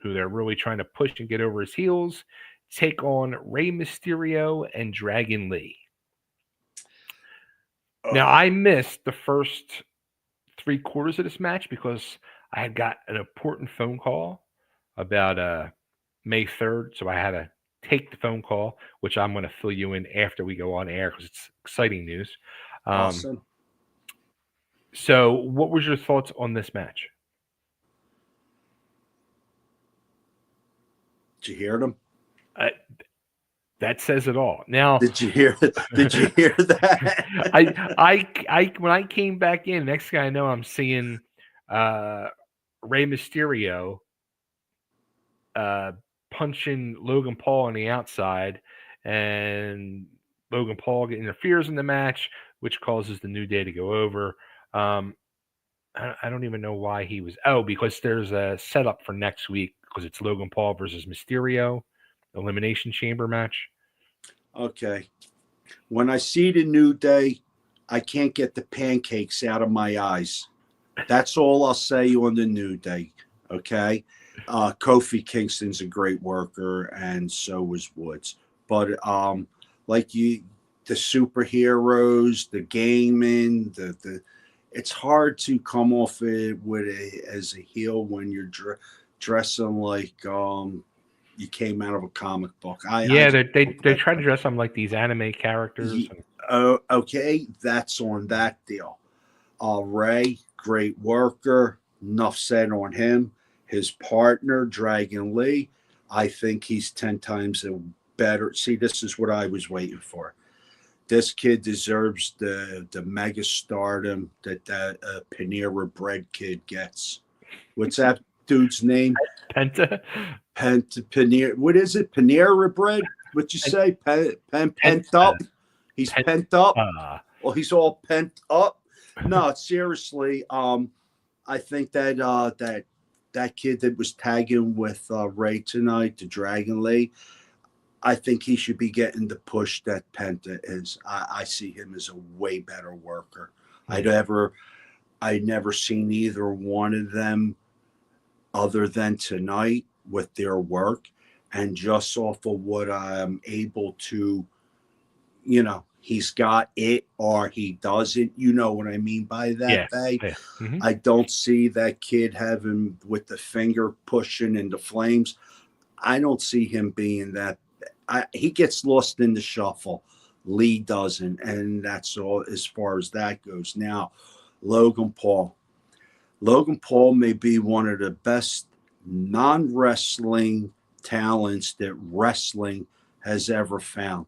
who they're really trying to push and get over his heels, take on Rey Mysterio and Dragon Lee. Now, I missed the first 3/4 of this match because I had got an important phone call about May 3rd, so I had to take the phone call, which I'm going to fill you in after we go on air because it's exciting news. Awesome. So, what was your thoughts on this match? Did you hear them? That says it all. Now, did you hear that? I when I came back in, next thing I know, I'm seeing Rey Mysterio punching Logan Paul on the outside, and Logan Paul interferes in the match, which causes the New Day to go over. I don't even know why he was. Oh, because there's a setup for next week because it's Logan Paul versus Mysterio, Elimination Chamber match. Okay. When I see the New Day, I can't get the pancakes out of my eyes. That's all I'll say on the New Day. Okay. Kofi Kingston's a great worker, and so was Woods. But like the superheroes, the gaming, the it's hard to come off it as a heel when you're dressing like you came out of a comic book. I Yeah, just they try to dress them like these anime characters. okay, that's on that deal. Ray, great worker. Enough said on him. His partner, Dragon Lee, I think he's 10 times a better. See, this is what I was waiting for. This kid deserves the mega stardom that Panera Bread kid gets. What's that dude's name? Penta. Panera. What is it? Panera Bread? What you say? Pent up. He's pent up. Well, he's all pent up. No, seriously. I think that kid that was tagging with Ray tonight, the Dragon Lee, I think he should be getting the push that Penta is. I see him as a way better worker. Mm-hmm. I never seen either one of them other than tonight with their work, and just off of what I'm able to, he's got it or he doesn't. You know what I mean by that, Faye? Yeah. Mm-hmm. I don't see that kid having with the finger pushing into flames. I don't see him being that. He gets lost in the shuffle. Lee doesn't, and that's all as far as that goes. Now, Logan Paul. Logan Paul may be one of the best non-wrestling talents that wrestling has ever found.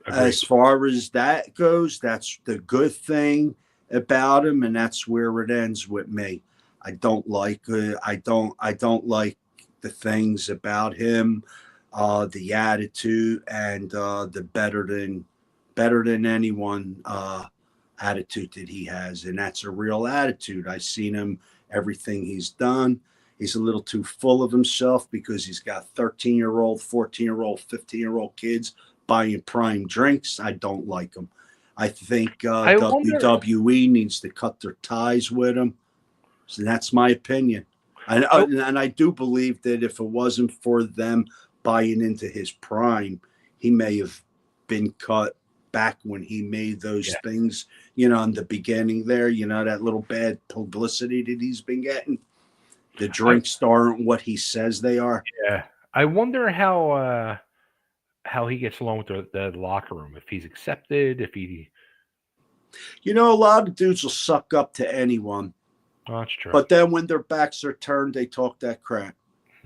Agreed. As far as that goes, that's the good thing about him, and that's where it ends with me. I don't like like the things about him, the attitude, and the better than anyone attitude that he has, and that's a real attitude. I've seen him everything he's done. He's a little too full of himself because he's got 13-year-old, 14-year-old, 15-year-old kids buying prime drinks. I don't like him. I think WWE needs to cut their ties with him. So that's my opinion. And I do believe that if it wasn't for them buying into his prime, he may have been cut back when he made those things, in the beginning there, that little bad publicity that he's been getting. The drinks aren't what he says they are. Yeah. I wonder how he gets along with the locker room, if he's accepted, if he. A lot of dudes will suck up to anyone. Oh, that's true. But then when their backs are turned, they talk that crap.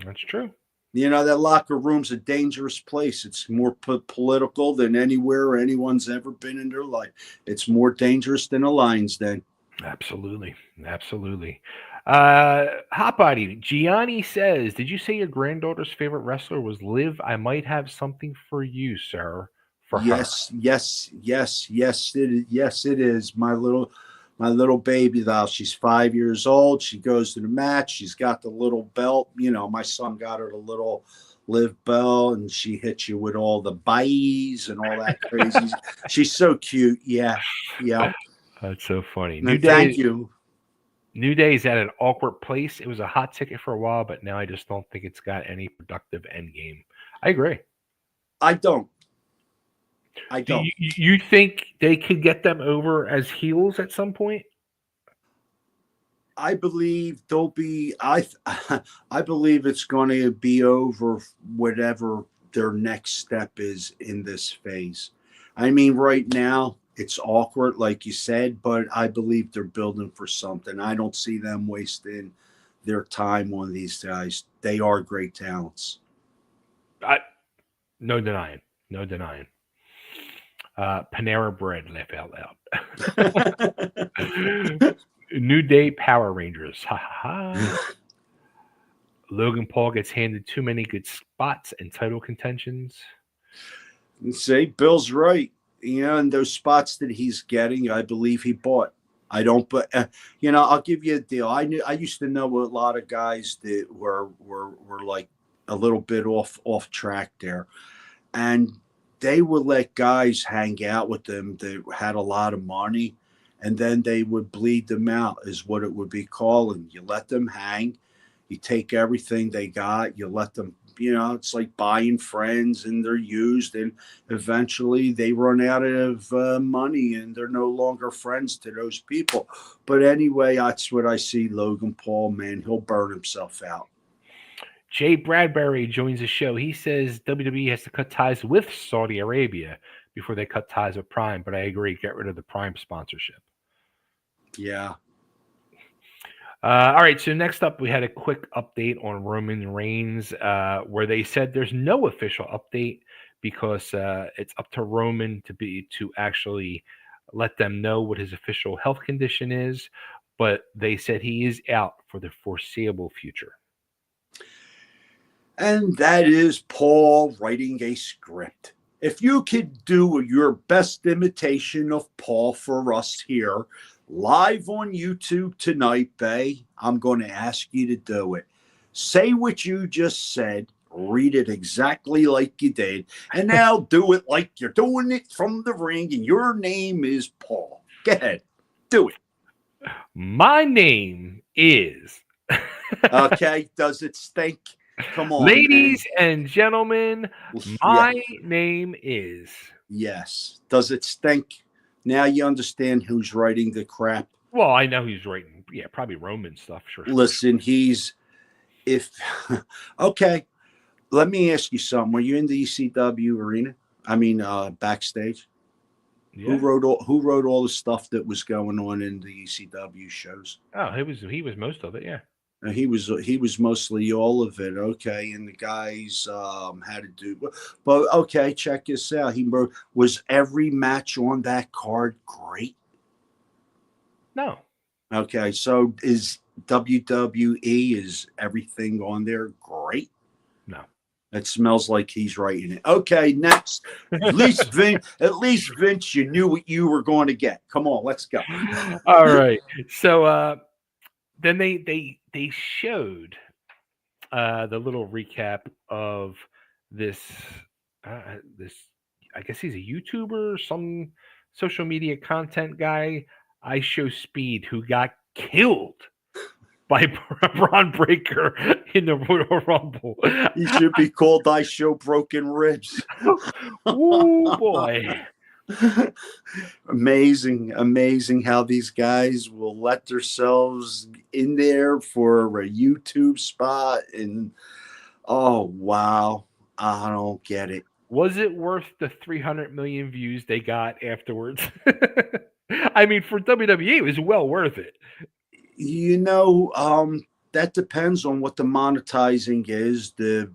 That's true. That locker room's a dangerous place. It's more political than anywhere anyone's ever been in their life. It's more dangerous than a lion's den. Absolutely. HotBody, Gianni says, did you say your granddaughter's favorite wrestler was Liv? I might have something for you, sir. For her. Yes, it is. My little baby doll. She's 5 years old. She goes to the match. She's got the little belt. My son got her the little Liv belt, and she hits you with all the buys and all that crazy. She's so cute. Yeah. That's so funny. Thank you. New Day is at an awkward place. It was a hot ticket for a while, but now I just don't think it's got any productive end game. I agree. I don't. You think they could get them over as heels at some point? I believe they'll be. I believe it's going to be over whatever their next step is in this phase. I mean, right now it's awkward, like you said, but I believe they're building for something. I don't see them wasting their time on these guys. They are great talents. No denying. Panera Bread, laugh out loud. New Day Power Rangers. Ha ha. Logan Paul gets handed too many good spots and title contentions. See, Bill's right. And those spots that he's getting, I believe he bought. I don't, but I'll give you a deal. I used to know a lot of guys that were like a little bit off track there, and they would let guys hang out with them that had a lot of money, and then they would bleed them out, is what it would be called. And you let them hang, you take everything they got, you let them. It's like buying friends, and they're used, and eventually they run out of money, and they're no longer friends to those people. But anyway, that's what I see. Logan Paul, man, he'll burn himself out. Jay Bradbury joins the show. He says WWE has to cut ties with Saudi Arabia before they cut ties with Prime, but I agree, get rid of the Prime sponsorship. Yeah. All right, so next up, we had a quick update on Roman Reigns, where they said there's no official update because it's up to Roman to actually let them know what his official health condition is, but they said he is out for the foreseeable future. And that is Paul writing a script. If you could do your best imitation of Paul for us here live on YouTube tonight, Bay, I'm going to ask you to do it. Say what you just said, read it exactly like you did, and now do it like you're doing it from the ring, and your name is Paul. Go ahead, do it. My name is. Okay, does it stink? Come on, ladies man. and gentlemen, Yeah. my name is. Yes. Does it stink? Now you understand who's writing the crap. Well, I know he's writing, yeah, probably Roman stuff. Sure. Listen, okay. Let me ask you something. Were you in the ECW arena? I mean, backstage. Yeah. Who wrote all the stuff that was going on in the ECW shows? Oh, he was most of it. Yeah. He was mostly all of it. Okay, and the guys had to do, but okay, check this out. Was every match on that card great? No. Okay, so is WWE, is everything on there great? No. It smells like he's writing it. Okay, next. At least Vince, you knew what you were going to get. Come on, let's go. All right. So then they showed the little recap of this this, I guess he's a YouTuber, some social media content guy, I Show Speed, who got killed by Braun Breaker in the Royal Rumble. He should be called I Show Broken Ribs. Oh boy. Amazing how these guys will let themselves in there for a YouTube spot, and oh wow, I don't get it. Was it worth the 300 million views they got afterwards? I mean, for WWE, it was well worth it. That depends on what the monetizing is, the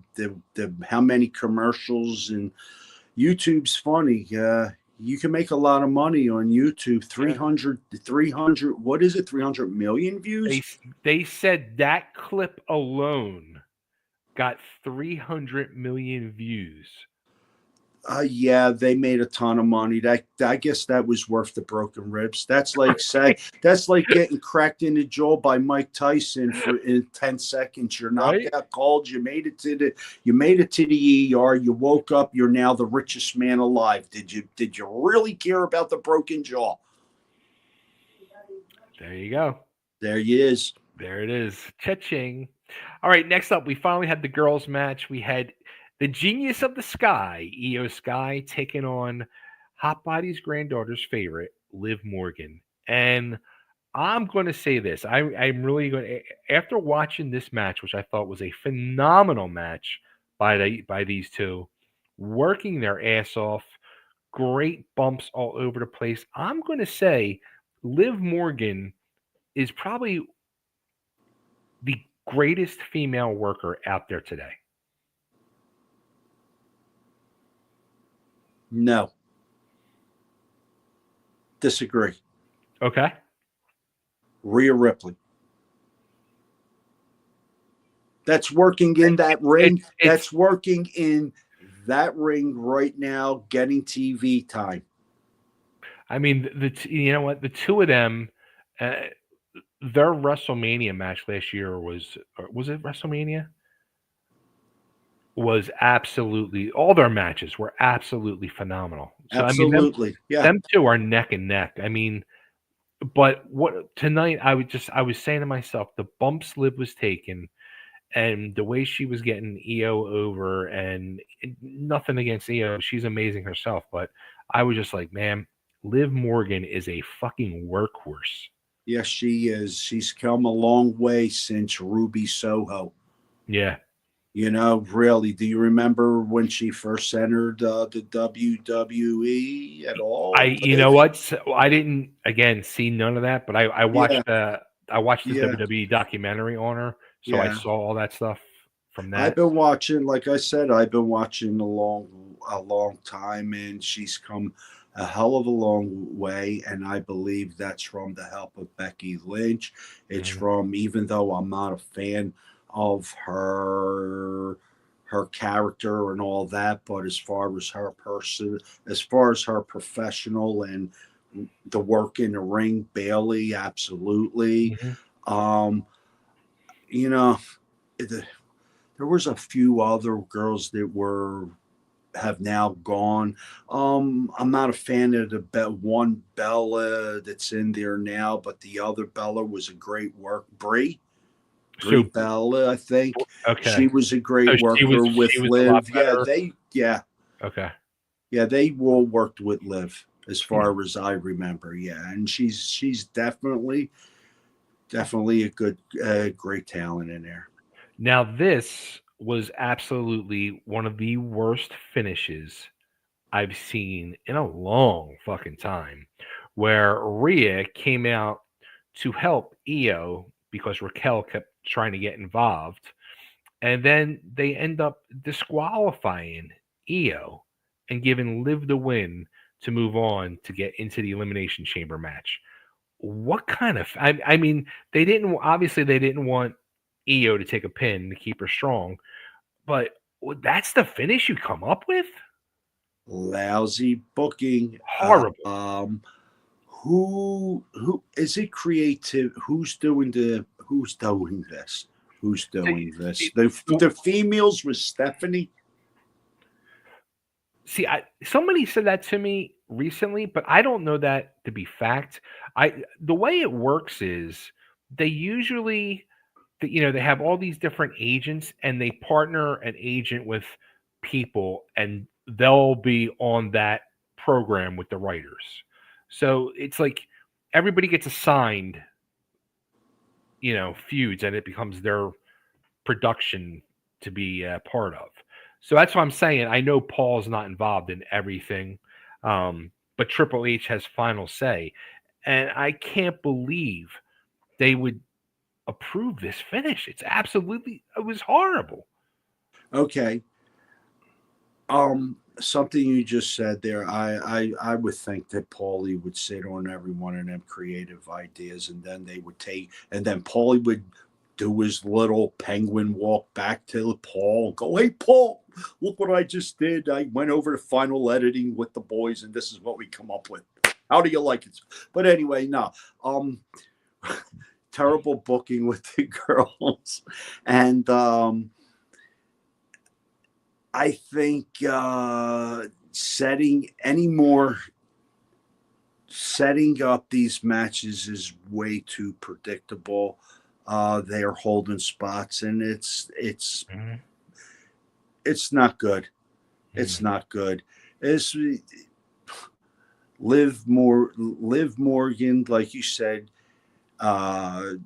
how many commercials, and YouTube's funny. You can make a lot of money on YouTube. 300, what is it? 300 million views? They said that clip alone got 300 million views. Yeah, they made a ton of money. I guess that was worth the broken ribs. That's like getting cracked in the jaw by Mike Tyson in 10 seconds. You're not that cold. You made it to the ER. You woke up. You're now the richest man alive. Did you really care about the broken jaw? There you go. There he is. There it is. Cha-ching. All right, next up, we finally had the girls' match. We had the Genius of the Sky, Io Sky, taking on HotBody's granddaughter's favorite, Liv Morgan. And I'm going to say this. I'm really going to, after watching this match, which I thought was a phenomenal match by these two, working their ass off, great bumps all over the place. I'm going to say Liv Morgan is probably the greatest female worker out there today. No. Disagree. Okay. Rhea Ripley. That's working in that ring. That's working in that ring right now, getting TV time. I mean, you know what? The two of them, Uh, their WrestleMania match last year was it WrestleMania? Was absolutely all their matches were absolutely phenomenal. So I mean Absolutely. Yeah. them two are neck and neck. I mean, but what tonight I was saying to myself, the bumps Liv was taking and the way she was getting EO over, and nothing against EO, she's amazing herself, but I was just like, man, Liv Morgan is a fucking workhorse. Yes, she is. She's come a long way since Ruby Soho. Yeah. You know, really, do you remember when she first entered the WWE at all, You know Liv? what? So I didn't again see none of that, but Yeah, I watched the yeah, WWE documentary on her, so I yeah. saw all that stuff from I've that. been watching, like I said, I've been watching a long time, and she's come a hell of a long way. And I believe that's from the help of Becky Lynch. It's Mhm, from, even though I'm not a fan of her character and all that, but as far as her person, as far as her professional and the work in the ring, Bailey, absolutely. mhm. Um, you know, the, there was a few other girls that were have now gone. I'm not a fan of the one Bella that's in there now, but the other Bella was a great work. Brie So Bella, I think she okay, was a so great worker she with was a lot Liv. better. Okay. Yeah, they all worked with Liv as Yeah. far as I remember. Yeah, and she's definitely a good, great talent in there. Now this was absolutely one of the worst finishes I've seen in a long fucking time, where Rhea came out to help Io because Raquel kept trying to get involved, and then they end up disqualifying Io and giving Liv the win to move on to get into the Elimination Chamber match. What kind of? I mean, they didn't obviously they didn't want Io to take a pin to keep her strong, but that's the finish you come up with? Lousy booking. Horrible. Who is it creative? Who's doing this? Who's See, doing this? see, The females with Stephanie. somebody said that to me recently, but I don't know that to be fact. The way it works is they usually, they have all these different agents, and they partner an agent with people, and they'll be on that program with the writers. So it's like everybody gets assigned, feuds, and it becomes their production to be a part of. So that's what I'm saying. I know Paul's not involved in everything, but Triple H has final say, and I can't believe they would approve this finish. It was horrible. Okay. Something you just said there. I would think that Paulie would sit on every one of them creative ideas, and then they would take, and then Paulie would do his little penguin walk back to Paul, go, "Hey, Paul, look what I just did. I went over to final editing with the boys, and this is what we come up with. How do you like it?" But anyway, no. Terrible booking with the girls, and I think setting up these matches is way too predictable. They are holding spots, and Mhm, it's not good. It's mhm. not good. It's Liv Morgan, like you said,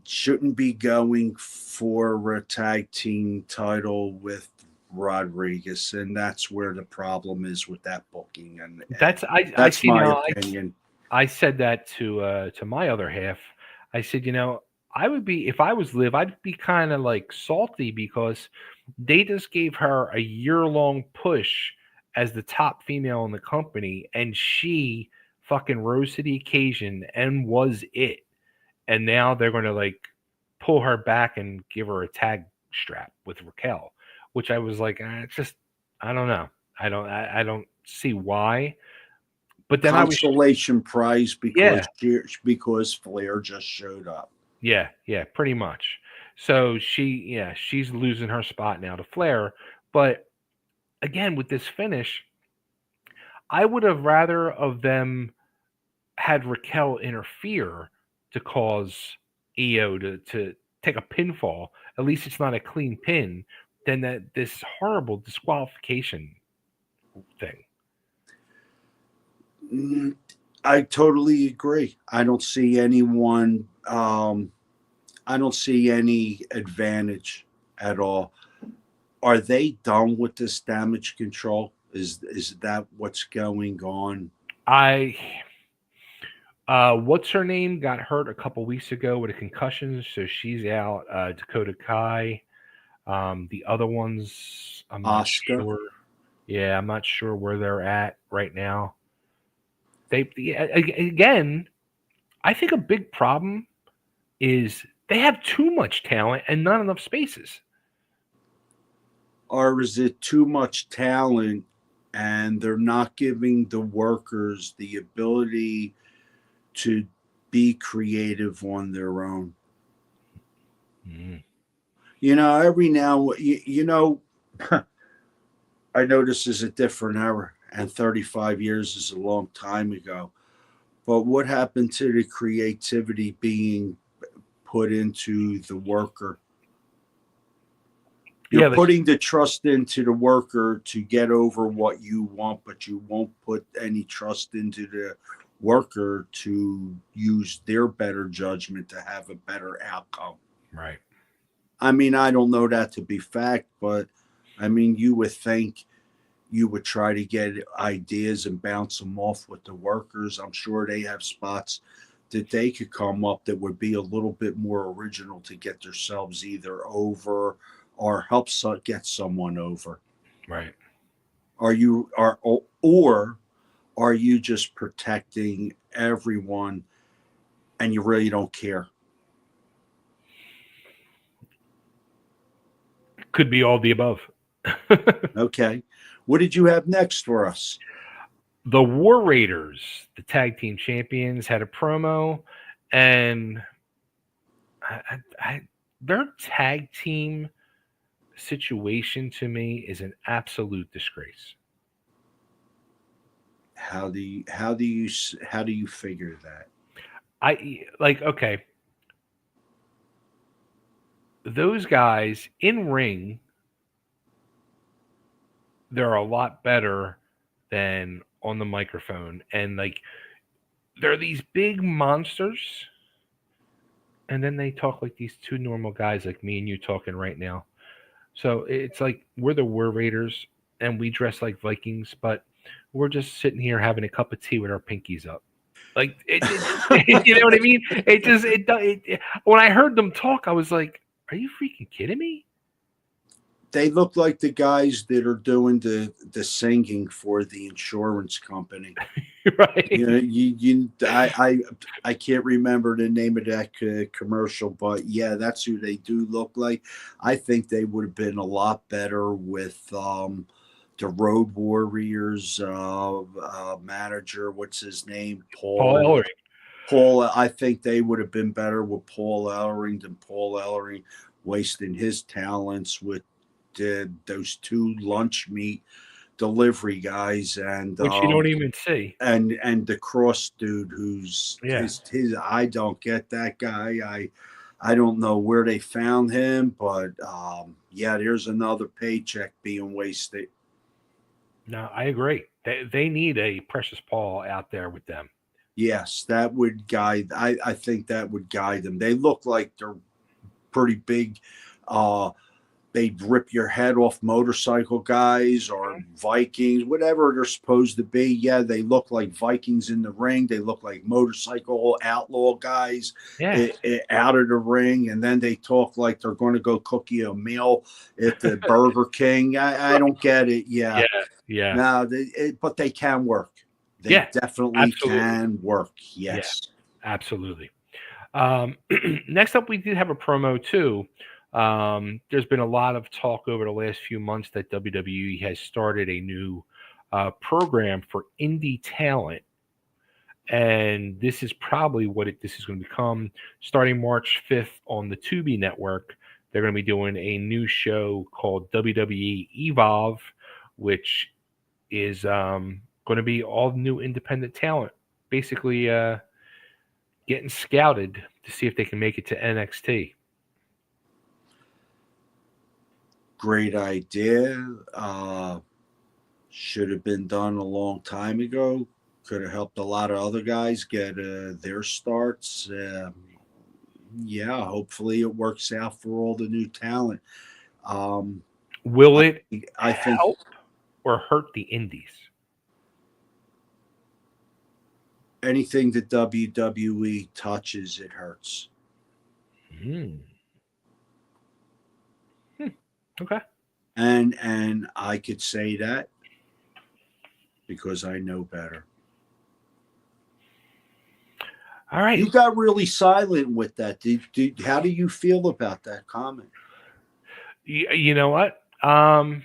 shouldn't be going for a tag team title with Rodriguez, and that's where the problem is with that booking, and That's I that's see my now. opinion. I said that to my other half. I said, I would be if I was Liv, I'd be kind of like salty because they just gave her a year-long push as the top female in the company, and she fucking rose to the occasion and was it. And now they're going to like pull her back and give her a tag strap with Raquel, which I was like, it's just I don't know. I don't see why. But then consolation prize yeah, because Flair just showed up. yeah, pretty much. So she's losing her spot now to Flair. But again, with this finish, I would have rather of them had Raquel interfere to cause Io to take a pinfall. At least it's not a clean pin. Than that this horrible disqualification thing. I totally agree. I don't see anyone. I don't see any advantage at all. Are they done with this damage control? Is that what's going on? I what's her name got hurt a couple weeks ago with a concussion, so she's out. Dakota Kai. The other ones, I'm not Oscar. sure. Yeah, I'm not sure where they're at right now. Again, I think a big problem is they have too much talent and not enough spaces. Or is it too much talent and they're not giving the workers the ability to be creative on their own? Mm. Every now, I know this is a different era and 35 years is a long time ago. But what happened to the creativity being put into the worker? You're putting the trust into the worker to get over what you want, but you won't put any trust into the worker to use their better judgment to have a better outcome. Right. I mean, I don't know that to be fact, but I mean, you would think you would try to get ideas and bounce them off with the workers. I'm sure they have spots that they could come up that would be a little bit more original to get themselves either over or help get someone over. Right. Or are you just protecting everyone and you really don't care? Could be all the above. Okay. What did you have next for us? The War Raiders, the tag team champions, had a promo, and their tag team situation to me is an absolute disgrace. How do you figure that? Okay. Those guys in ring, they're a lot better than on the microphone, and they're these big monsters, and then they talk like these two normal guys like me and you talking right now. So it's like we're the War Raiders and we dress like Vikings, but we're just sitting here having a cup of tea with our pinkies up. Like you know what I mean? When I heard them talk, I was like, "Are you freaking kidding me?" They look like the guys that are doing the singing for the insurance company. Right? I can't remember the name of that commercial, but yeah, that's who they do look like. I think they would have been a lot better with the Road Warriors manager. What's his name? Paul Ellering. Paul. I think they would have been better with Paul Ellering than Paul Ellering wasting his talents with those two lunch meat delivery guys and Which you don't even see. And the cross dude who's his I don't get that guy. I don't know where they found him, but yeah, there's another paycheck being wasted. No, I agree. They need a Precious Paul out there with them. Yes, that would guide. I think that would guide them. They look like they're pretty big. They'd rip your head off motorcycle guys or Vikings, whatever they're supposed to be. Yeah, they look like Vikings in the ring. They look like motorcycle outlaw guys out of the ring. And then they talk like they're going to go cook you a meal at the Burger King. I don't get it. Yeah. No, but they can work. They definitely can work. Yes. Yeah, absolutely. Next up, we did have a promo too. There's been a lot of talk over the last few months that WWE has started a new program for indie talent And this is probably what this is going to become. Starting March 5th on the Tubi network, they're going to be doing a new show called WWE Evolve, which is going to be all new independent talent, basically getting scouted to see if they can make it to NXT. Great idea. Should have been done a long time ago. Could have helped a lot of other guys get their starts. Yeah, hopefully it works out for all the new talent. Will it I think help or hurt the indies? anything that WWE touches, it hurts. Hmm. Okay. And I could say that because I know better. All right. You got really silent with that. How do you feel about that comment? You know what? I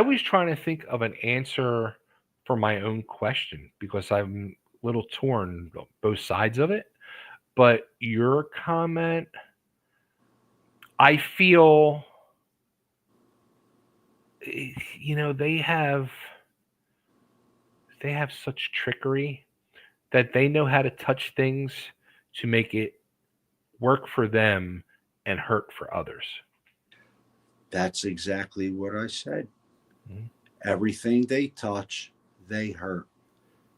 was trying to think of an answer for my own question because I'm a little torn on both sides of it. But your comment, I feel, they have such trickery that they know how to touch things to make it work for them and hurt for others. That's exactly what I said. Mhm. Everything they touch, they hurt.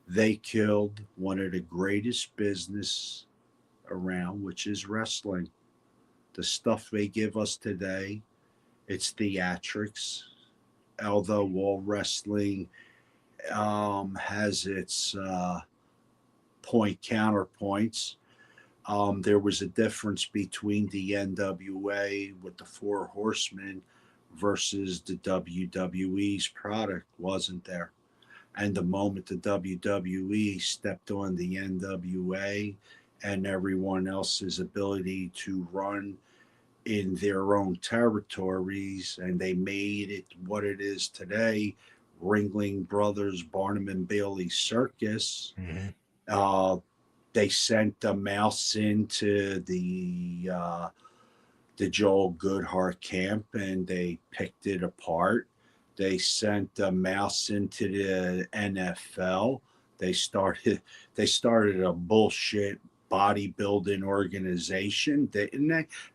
They killed one of the greatest business around, which is wrestling. The stuff they give us today, it's theatrics. Although all wrestling has its point counterpoints. There was a difference between the NWA with the Four Horsemen versus the WWE's product, wasn't there? And the moment the WWE stepped on the NWA and everyone else's ability to run in their own territories, and they made it what it is today, Ringling Brothers, Barnum and Bailey Circus. Mhm. Uh, they sent a mouse into the Joel Goodhart camp and they picked it apart. They sent a mouse into the NFL. They started they started a bullshit bodybuilding organization.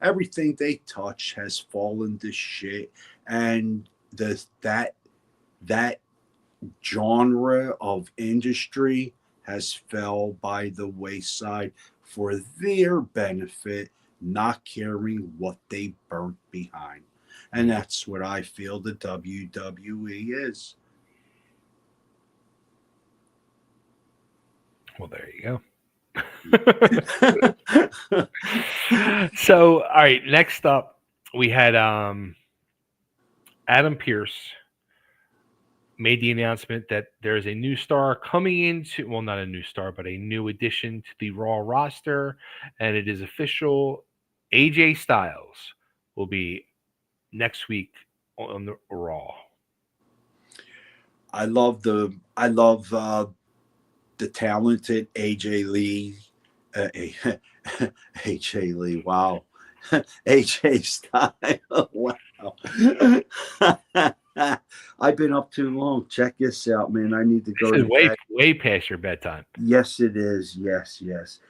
Everything they touch has fallen to shit, and that genre of industry has fell by the wayside for their benefit, not caring what they burnt behind. And that's what I feel the WWE is. Well, there you go. So, all right, next up, we had Adam Pierce made the announcement that there's a new star coming into, well, not a new star, but a new addition to the Raw roster, and it is official. AJ Styles will be next week on the Raw. I love the talented AJ Lee. AJ Lee, wow. AJ Styles, wow. I've been up too long. Check this out, man. I need to go This to is way bed. way past your bedtime. Yes, it is. Yes, yes.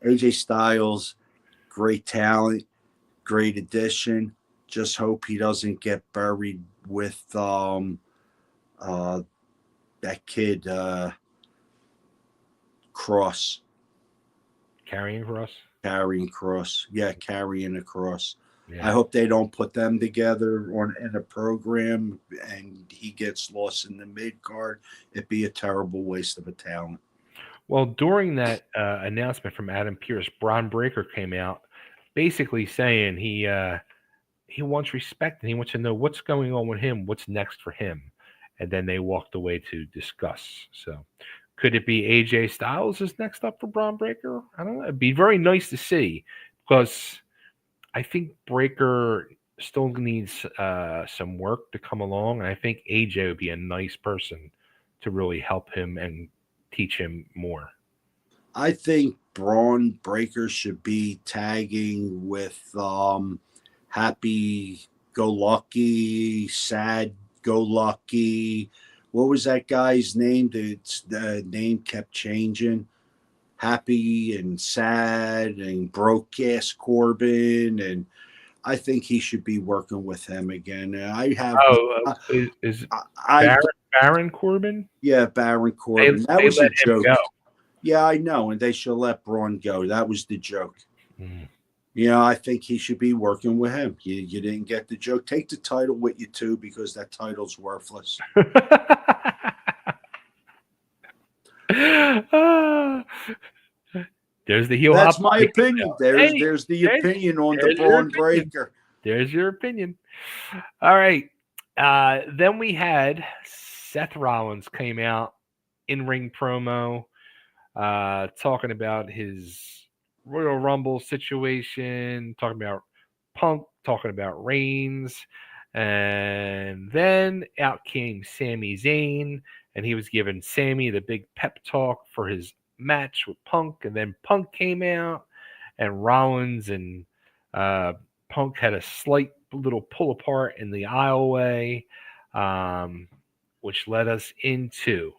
AJ Styles, great talent, great addition. Just hope he doesn't get buried with uh that kid Cross. Carrying for us. Carrying Cross. Yeah, carrying across. I Yeah. hope they don't put them together on in a program and he gets lost in the mid card. It'd be a terrible waste of a talent. Well, during that announcement from Adam Pierce, Braun Breaker came out basically saying he wants respect and he wants to know what's going on with him, what's next for him, and then they walked away to discuss. So, could it be AJ Styles is next up for Braun Breaker? I don't know. It'd be very nice to see because I think Breaker still needs some work to come along, and I think AJ would be a nice person to really help him and teach him more. I think Braun Breaker should be tagging with Happy Go Lucky, Sad Go Lucky. What was that guy's name? The name kept changing. Happy and Sad and Broke Ass Corbin, and I think he should be working with him again. I have, Oh, is I Baron Corbin? yeah, Baron They, Corbin. That they was a let him joke. go. Yeah, I know, and they should let Braun go. That was the joke. Mm. I think he should be working with him. You didn't get the joke. Take the title with you too, because that title's worthless. Ah, there's the heel That's hop. my opinion. There's Hey, the opinion on the there's your Braun opinion. Breaker. There's your opinion. All right. Then we had Seth Rollins came out in ring promo, talking about his Royal Rumble situation, talking about Punk, talking about Reigns, and then out came Sami Zayn, and he was giving Sami the big pep talk for his match with Punk, and then Punk came out, and Rollins and uh, Punk had a slight little pull apart in the aisleway, which led us into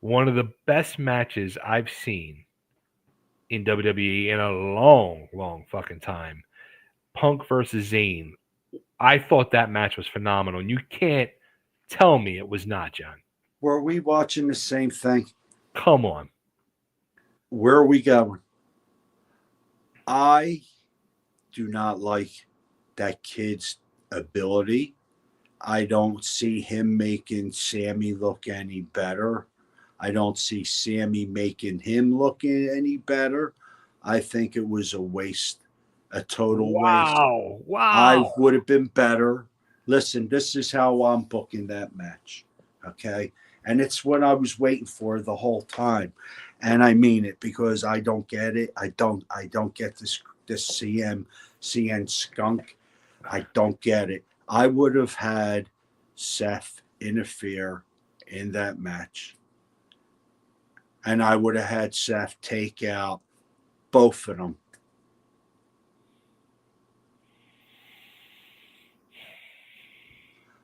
one of the best matches I've seen in WWE in a long, long fucking time. Punk versus Zayn. I thought that match was phenomenal. And you can't tell me it was not, John. Were we watching the same thing? Come on. Where are we going? I do not like that kid's ability. I don't see him making Sammy look any better. I don't see Sammy making him look any better. I think it was a waste, a total waste. Wow. I Wow. would have been better. Listen, this is how I'm booking that match. Okay. And it's what I was waiting for the whole time. And I mean it, because I don't get it. I don't get this CN skunk. I don't get it. I would have had Seth interfere in that match. And I would have had Seth take out both of them.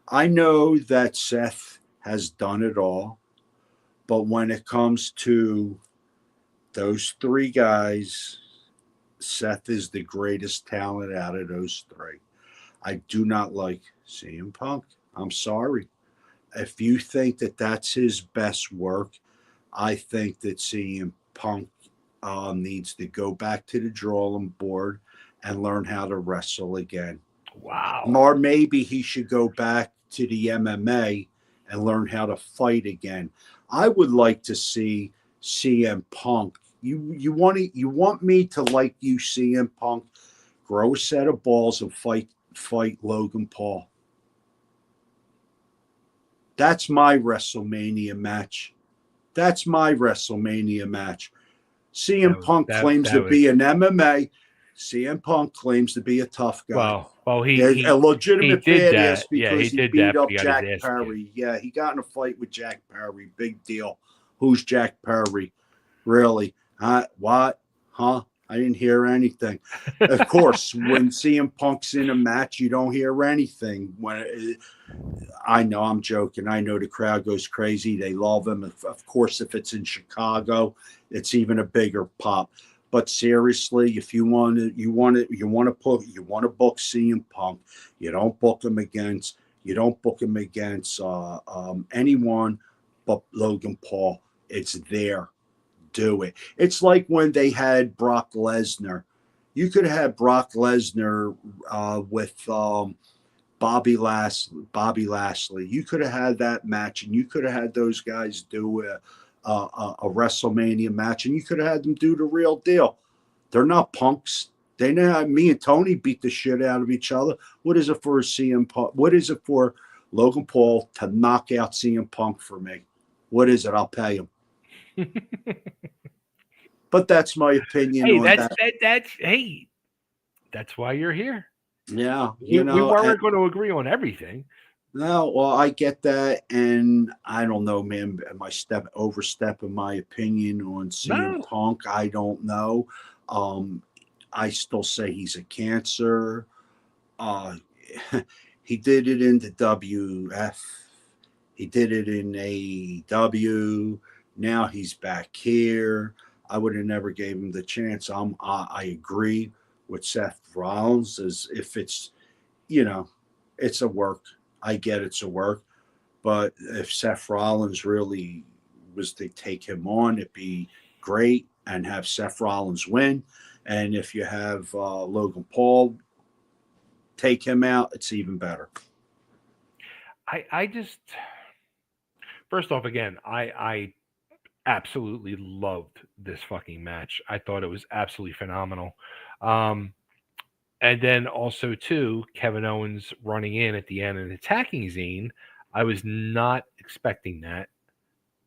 I know that Seth has done it all, but when it comes to those three guys, Seth is the greatest talent out of those three. I do not like CM Punk. I'm sorry. If you think that that's his best work, I think that CM Punk needs to go back to the drawing board and learn how to wrestle again. Wow. Or maybe he should go back to the MMA and learn how to fight again. I would like to see CM Punk. You want me to like you, CM Punk? Grow a set of balls and fight Logan Paul. That's my WrestleMania match. That's my WrestleMania match. CM Punk claims to be an MMA. CM Punk claims to be a tough guy. Well, he a legitimate badass because he beat up Jack Perry. Yeah, he got in a fight with Jack Perry. Big deal. Who's Jack Perry? Really? What? Huh? I didn't hear anything. Of course, when CM Punk's in a match, you don't hear anything. I know I'm joking. I know the crowd goes crazy. They love him. Of course, if it's in Chicago, it's even a bigger pop. But seriously, if you want to book CM Punk, you don't book him against anyone but Logan Paul. It's there. Do it. It's like when they had Brock Lesnar. You could have had Brock Lesnar with Bobby Lashley. You could have had that match, and you could have had those guys do a WrestleMania match, and you could have had them do the real deal. They're not punks. They know me and Tony beat the shit out of each other. What is it for CM Punk? What is it for Logan Paul to knock out CM Punk for me? What is it? I'll pay him. But that's my opinion on that. That's why you're here. Yeah, we weren't going to agree on everything, No, well, I get that, and I don't know, man. Am I overstepping my opinion on CM No. Punk? I don't know. Um, I still say he's a cancer. Uh, he did it in the WF. He did it in AEW. Now he's back here. I would have never gave him the chance. I agree with Seth Rollins as if it's, you know, it's a work. I get it's a work, but if Seth Rollins really was to take him on, it'd be great and have Seth Rollins win. And if you have Logan Paul take him out, it's even better. I just first off again, I absolutely loved this fucking match. I thought it was absolutely phenomenal. Um, and then also too, Kevin Owens running in at the end and attacking Zayn. I was not expecting that,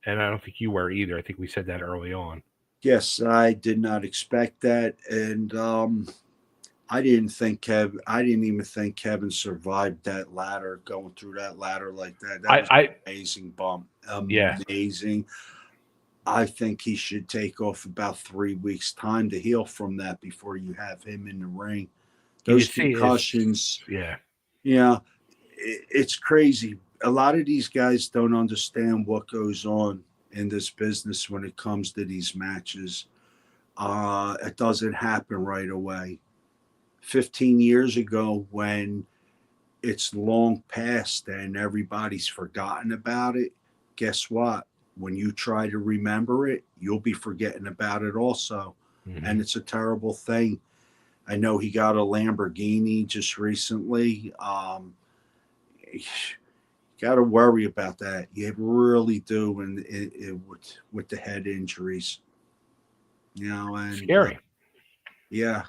and I don't think you were either. I think we said that early on. Yes, I did not expect that, and I didn't think Kev. I didn't even think Kevin survived that ladder, going through that ladder like that. That was I an amazing bump. yeah. Amazing. I think he should take off about 3 weeks' time to heal from that before you have him in the ring. You Those see, is concussions, yeah. yeah, it's crazy. A lot of these guys don't understand what goes on in this business when it comes to these matches. It doesn't happen right away. 15 years ago, when it's long past and everybody's forgotten about it, guess what? When you try to remember it, you'll be forgetting about it also. Hmm. And it's a terrible thing. I know he got a Lamborghini just recently. You got to worry about that. You really do, and with the head injuries, and Scary. yeah,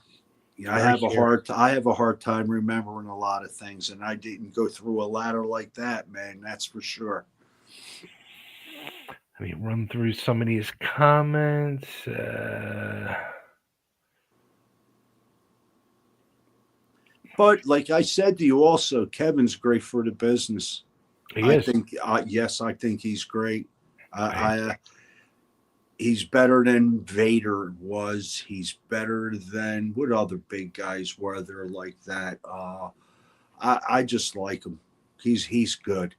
It's very scary. I have a hard time remembering a lot of things, and I didn't go through a ladder like that, man. That's for sure. Let me run through some of these comments. But like I said to you, also Kevin's great for the business. He I is. think, yes, I think he's great. I, I He's better than Vader was. He's better than what other big guys were there like that. I just like him. He's good.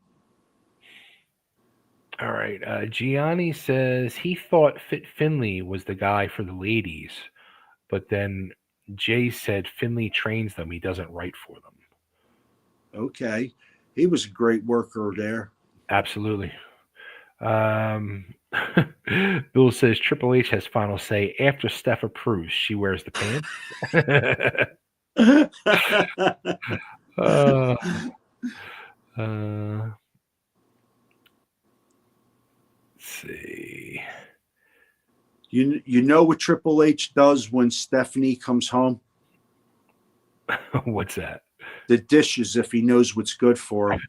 all right. Gianni says he thought Fit Finley was the guy for the ladies, but then Jay said Finley trains them. He doesn't write for them. Okay, he was a great worker there. Absolutely. Um, Bill says Triple H has final say after Steph approves. She wears the pants. uh, let's see. You know what Triple H does when Stephanie comes home? What's that? The dishes, if he knows what's good for him.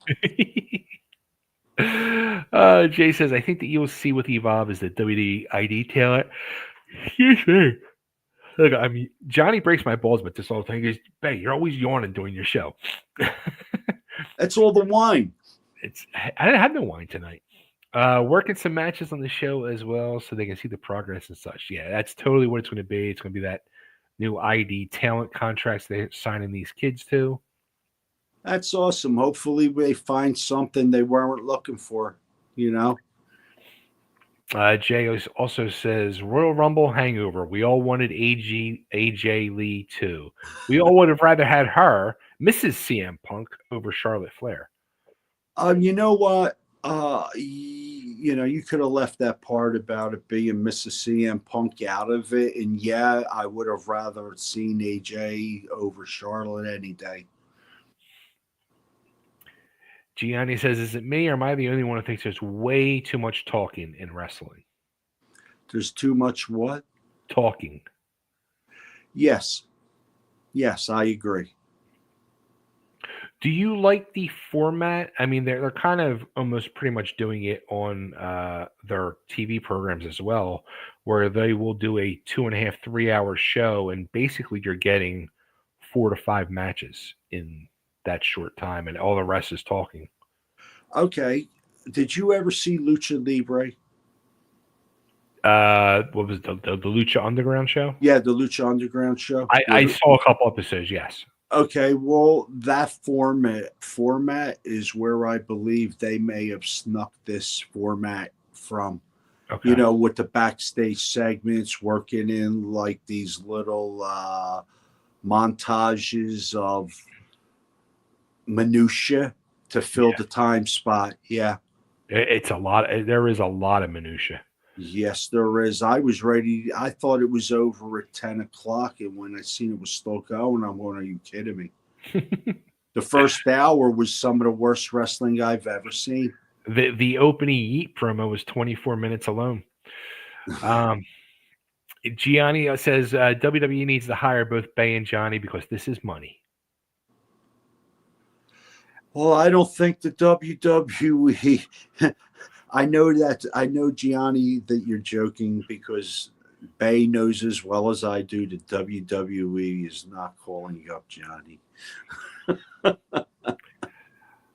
Jay says, I think that you will see with Evolve is the WD talent. Excuse me. Look, I mean, Johnny breaks my balls with this whole thing. He goes, Bay, you're always yawning during your show. That's all the wine. I didn't have no wine tonight. Working some matches on the show as well so they can see the progress and such. Yeah, that's totally what it's going to be. It's going to be that new ID talent contracts they're signing these kids to. That's awesome. Hopefully, they find something they weren't looking for. You know. Jay also says Royal Rumble hangover. We all wanted AJ Lee too. We all would have rather had her, Mrs. CM Punk, over Charlotte Flair. You know what? You could have left that part about it being Mrs. CM Punk out of it, and yeah, I would have rather seen AJ over Charlotte any day. Gianni says, "Is it me or am I the only one who thinks there's way too much talking in wrestling? There's too much what? Talking. Yes, yes, I agree. Do you like the format? I mean, they're kind of almost pretty much doing it on their TV programs as well, where they will do a 2.5, 3 hour show, and basically you're getting 4 to 5 matches in that short time, and all the rest is talking. Okay. Did you ever see Lucha Libre? What was the Lucha Underground show? Yeah, the Lucha Underground show. I saw a couple episodes. Yes. Okay, well, that format is where I believe they may have snuck this format from. You Okay. know, with the backstage segments, working in like these little montages of minutia to fill Yeah. the time spot. Yeah. It's a lot. There is a lot of minutia. Yes, there is. I was ready. I thought it was over at 10 o'clock. And when I seen it was still going, I'm going, are you kidding me? The first hour was some of the worst wrestling I've ever seen. The opening Yeet promo was 24 minutes alone. Um, Gianni says WWE needs to hire both Bay and Johnny because this is money. Well, I don't think the WWE. I know Gianni that you're joking because Bay knows as well as I do that WWE is not calling up Johnny.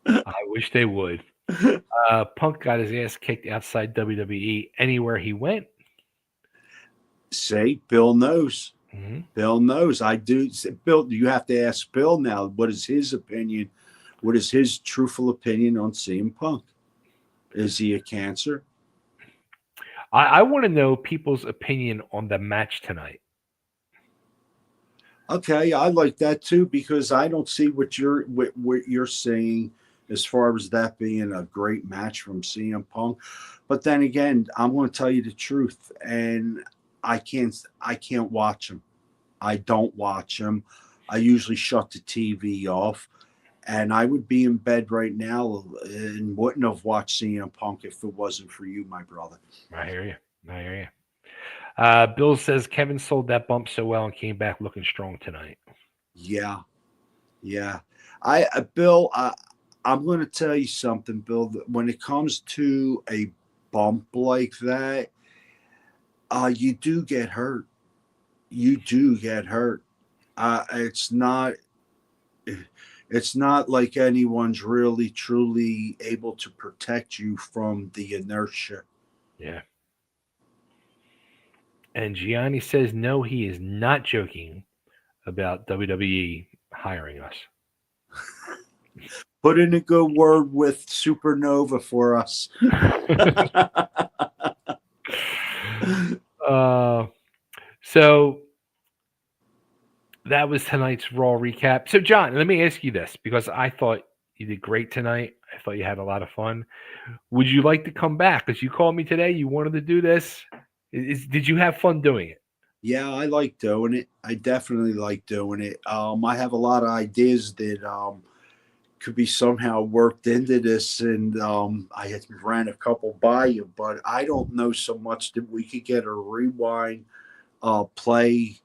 I wish they would. Punk got his ass kicked outside WWE anywhere he went. Say, Bill knows. Mm-hmm. Bill knows. I do. Bill, you have to ask Bill now. What is his opinion? What is his truthful opinion on CM Punk? Is he a cancer? I want to know people's opinion on the match tonight. Okay, I like that too because I don't see what you're saying as far as that being a great match from CM Punk. But then again, I'm going to tell you the truth, and I can't watch him. I don't watch him. I usually shut the TV off, and I would be in bed right now and wouldn't have watched CM Punk if it wasn't for you, my brother. I hear you. I hear you. Bill says Kevin sold that bump so well and came back looking strong tonight. Yeah, yeah. Bill, I'm going to tell you something, Bill. When it comes to a bump like that, you do get hurt. You do get hurt. It's not. It's not like anyone's really truly able to protect you from the inertia. Yeah. And Gianni says no, he is not joking about WWE hiring us. Put in a good word with Supernova for us. So that was tonight's Raw recap. So, John, let me ask you this because I thought you did great tonight. I thought you had a lot of fun. Would you like to come back? Because you called me today. You wanted to do this. Did you have fun doing it? Yeah, I like doing it. I definitely like doing it. I have a lot of ideas that could be somehow worked into this, and I had ran a couple by you, but I don't know so much that we could get a rewind play.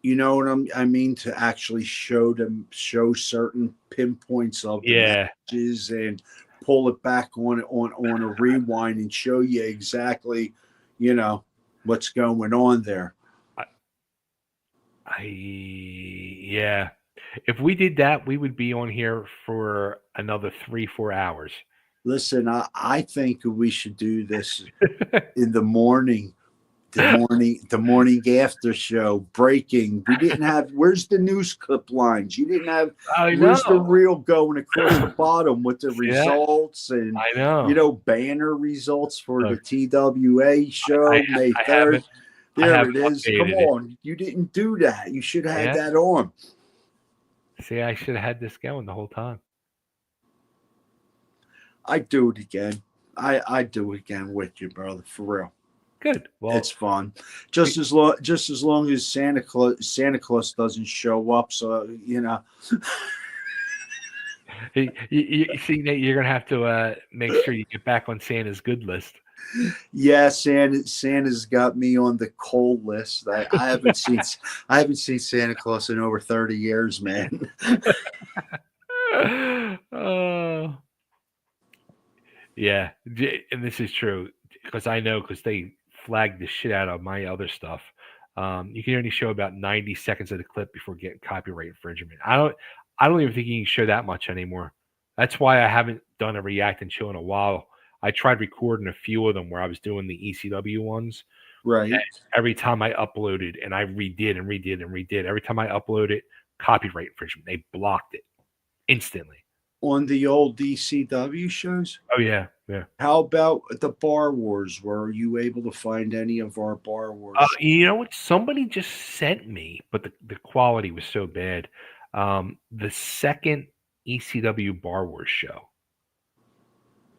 You know what I mean? To actually show certain pinpoints of the Yeah. matches and pull it back on a rewind and show you exactly, you know, what's going on there. Yeah. If we did that, we would be on here for another 3-4 hours. Listen, I think we should do this in the morning. The morning after show breaking. We didn't have. Where's the news clip lines? You didn't have. I Where's the know. reel going across the bottom with the Yeah. results and I know. banner results for the Look, TWA show May I 3rd. haven't There it is. Come updated it. on, you didn't do that. You should have had Yeah. that on. See, I should have had this going the whole time. I'd do it again. I'd do it again with you, brother, for real. Good. Well, It's fun. Just as long as Santa Claus doesn't show up. So you see, Nate, you're gonna have to make sure you get back on Santa's good list. Yeah, Santa's got me on the cold list. I haven't seen Santa Claus in over 30 years, man. Yeah, and this is true because I know because they flagged the shit out of my other stuff. You can only show about 90 seconds of the clip before getting copyright infringement. I don't even think you can show that much anymore. That's why I haven't done a react and chill in a while. I tried recording a few of them where I was doing the ECW ones. Right. Every time I uploaded, and I redid and redid and redid, every time I uploaded, copyright infringement. They blocked it instantly. On the old DCW shows? Oh yeah, yeah. How about the Bar Wars? Were you able to find any of our Bar Wars? You know what? Somebody just sent me, but the quality was so bad. The second ECW Bar Wars show.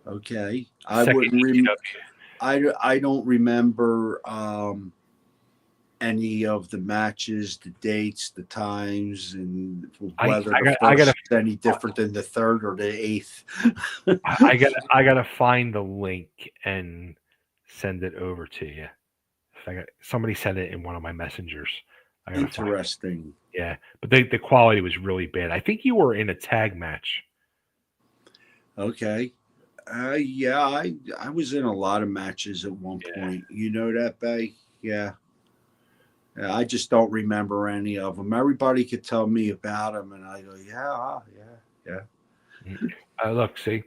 Okay. Second ECW. I don't remember any of the matches, the dates, the times, and whether the first is any different than the third or the eighth. I gotta find the link and send it over to you. Somebody sent it in one of my messengers. Interesting. Yeah, but the quality was really bad. I think you were in a tag match. Okay. Yeah, I was in a lot of matches at one point. You know that, Bay? Yeah. I just don't remember any of them. Everybody could tell me about them, and I go, yeah. Look, see,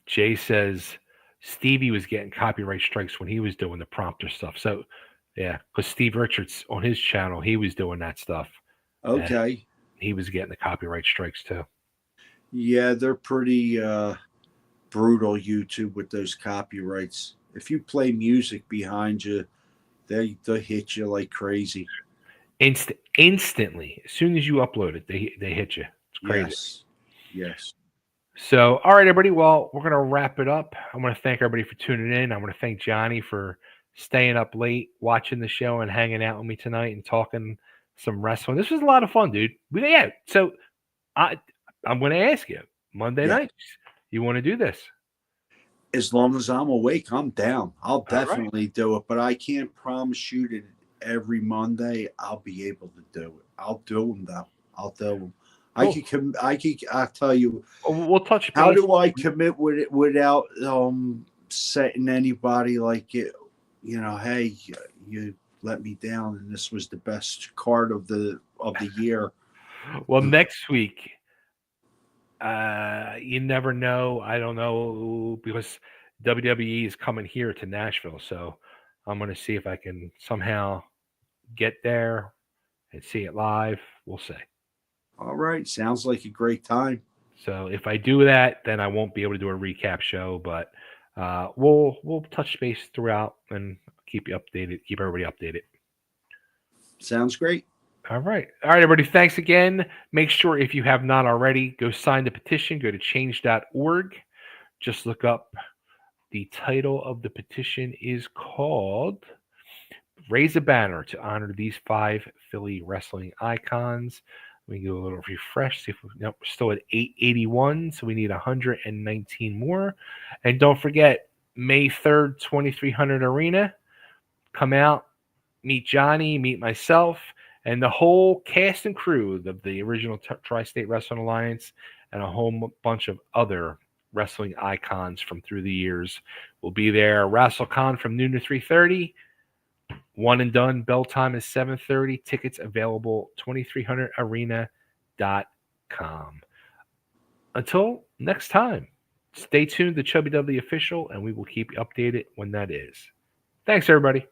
Jay says Stevie was getting copyright strikes when he was doing the prompter stuff. So, yeah, because Steve Richards on his channel, he was doing that stuff. Okay. He was getting the copyright strikes too. Yeah, they're pretty brutal, YouTube, with those copyrights. If you play music behind you, they hit you like crazy. Instantly, as soon as you upload it, they hit you. It's crazy. Yes. So, all right, everybody. Well, we're gonna wrap it up. I want to thank everybody for tuning in. I want to thank Johnny for staying up late, watching the show, and hanging out with me tonight and talking some wrestling. This was a lot of fun, dude. Yeah. So, I'm going to ask you Monday nights. You want to do this? As long as I'm awake, I'm down. I'll definitely do it, but I can't promise you that every Monday I'll be able to do it. I'll do them though. I'll do them. I'll tell you. We'll touch base. How do I commit with it without setting anybody like it? You know, hey, you let me down, and this was the best card of the year. Well, next week. You never know. I don't know, because WWE is coming here to Nashville, so I'm going to see if I can somehow get there and see it live. We'll see. All right, sounds like a great time. So if I do that, then I won't be able to do a recap show, but we'll touch base throughout and keep you updated, keep everybody updated. Sounds great. All right, everybody. Thanks again. Make sure, if you have not already, go sign the petition. Go to change.org. Just look up. The title of the petition is called "Raise a Banner to Honor These 5 Philly Wrestling Icons." We can do a little refresh. See if we're still at 881, so we need 119 more. And don't forget, May 3rd, 2300 Arena. Come out, meet Johnny, meet myself, and the whole cast and crew of the original Tri-State Wrestling Alliance, and a whole bunch of other wrestling icons from through the years will be there. WrestleCon from noon to 3:30. One and done. Bell time is 7:30. Tickets available 2300arena.com. Until next time, stay tuned to Chubby W Official, and we will keep you updated when that is. Thanks, everybody.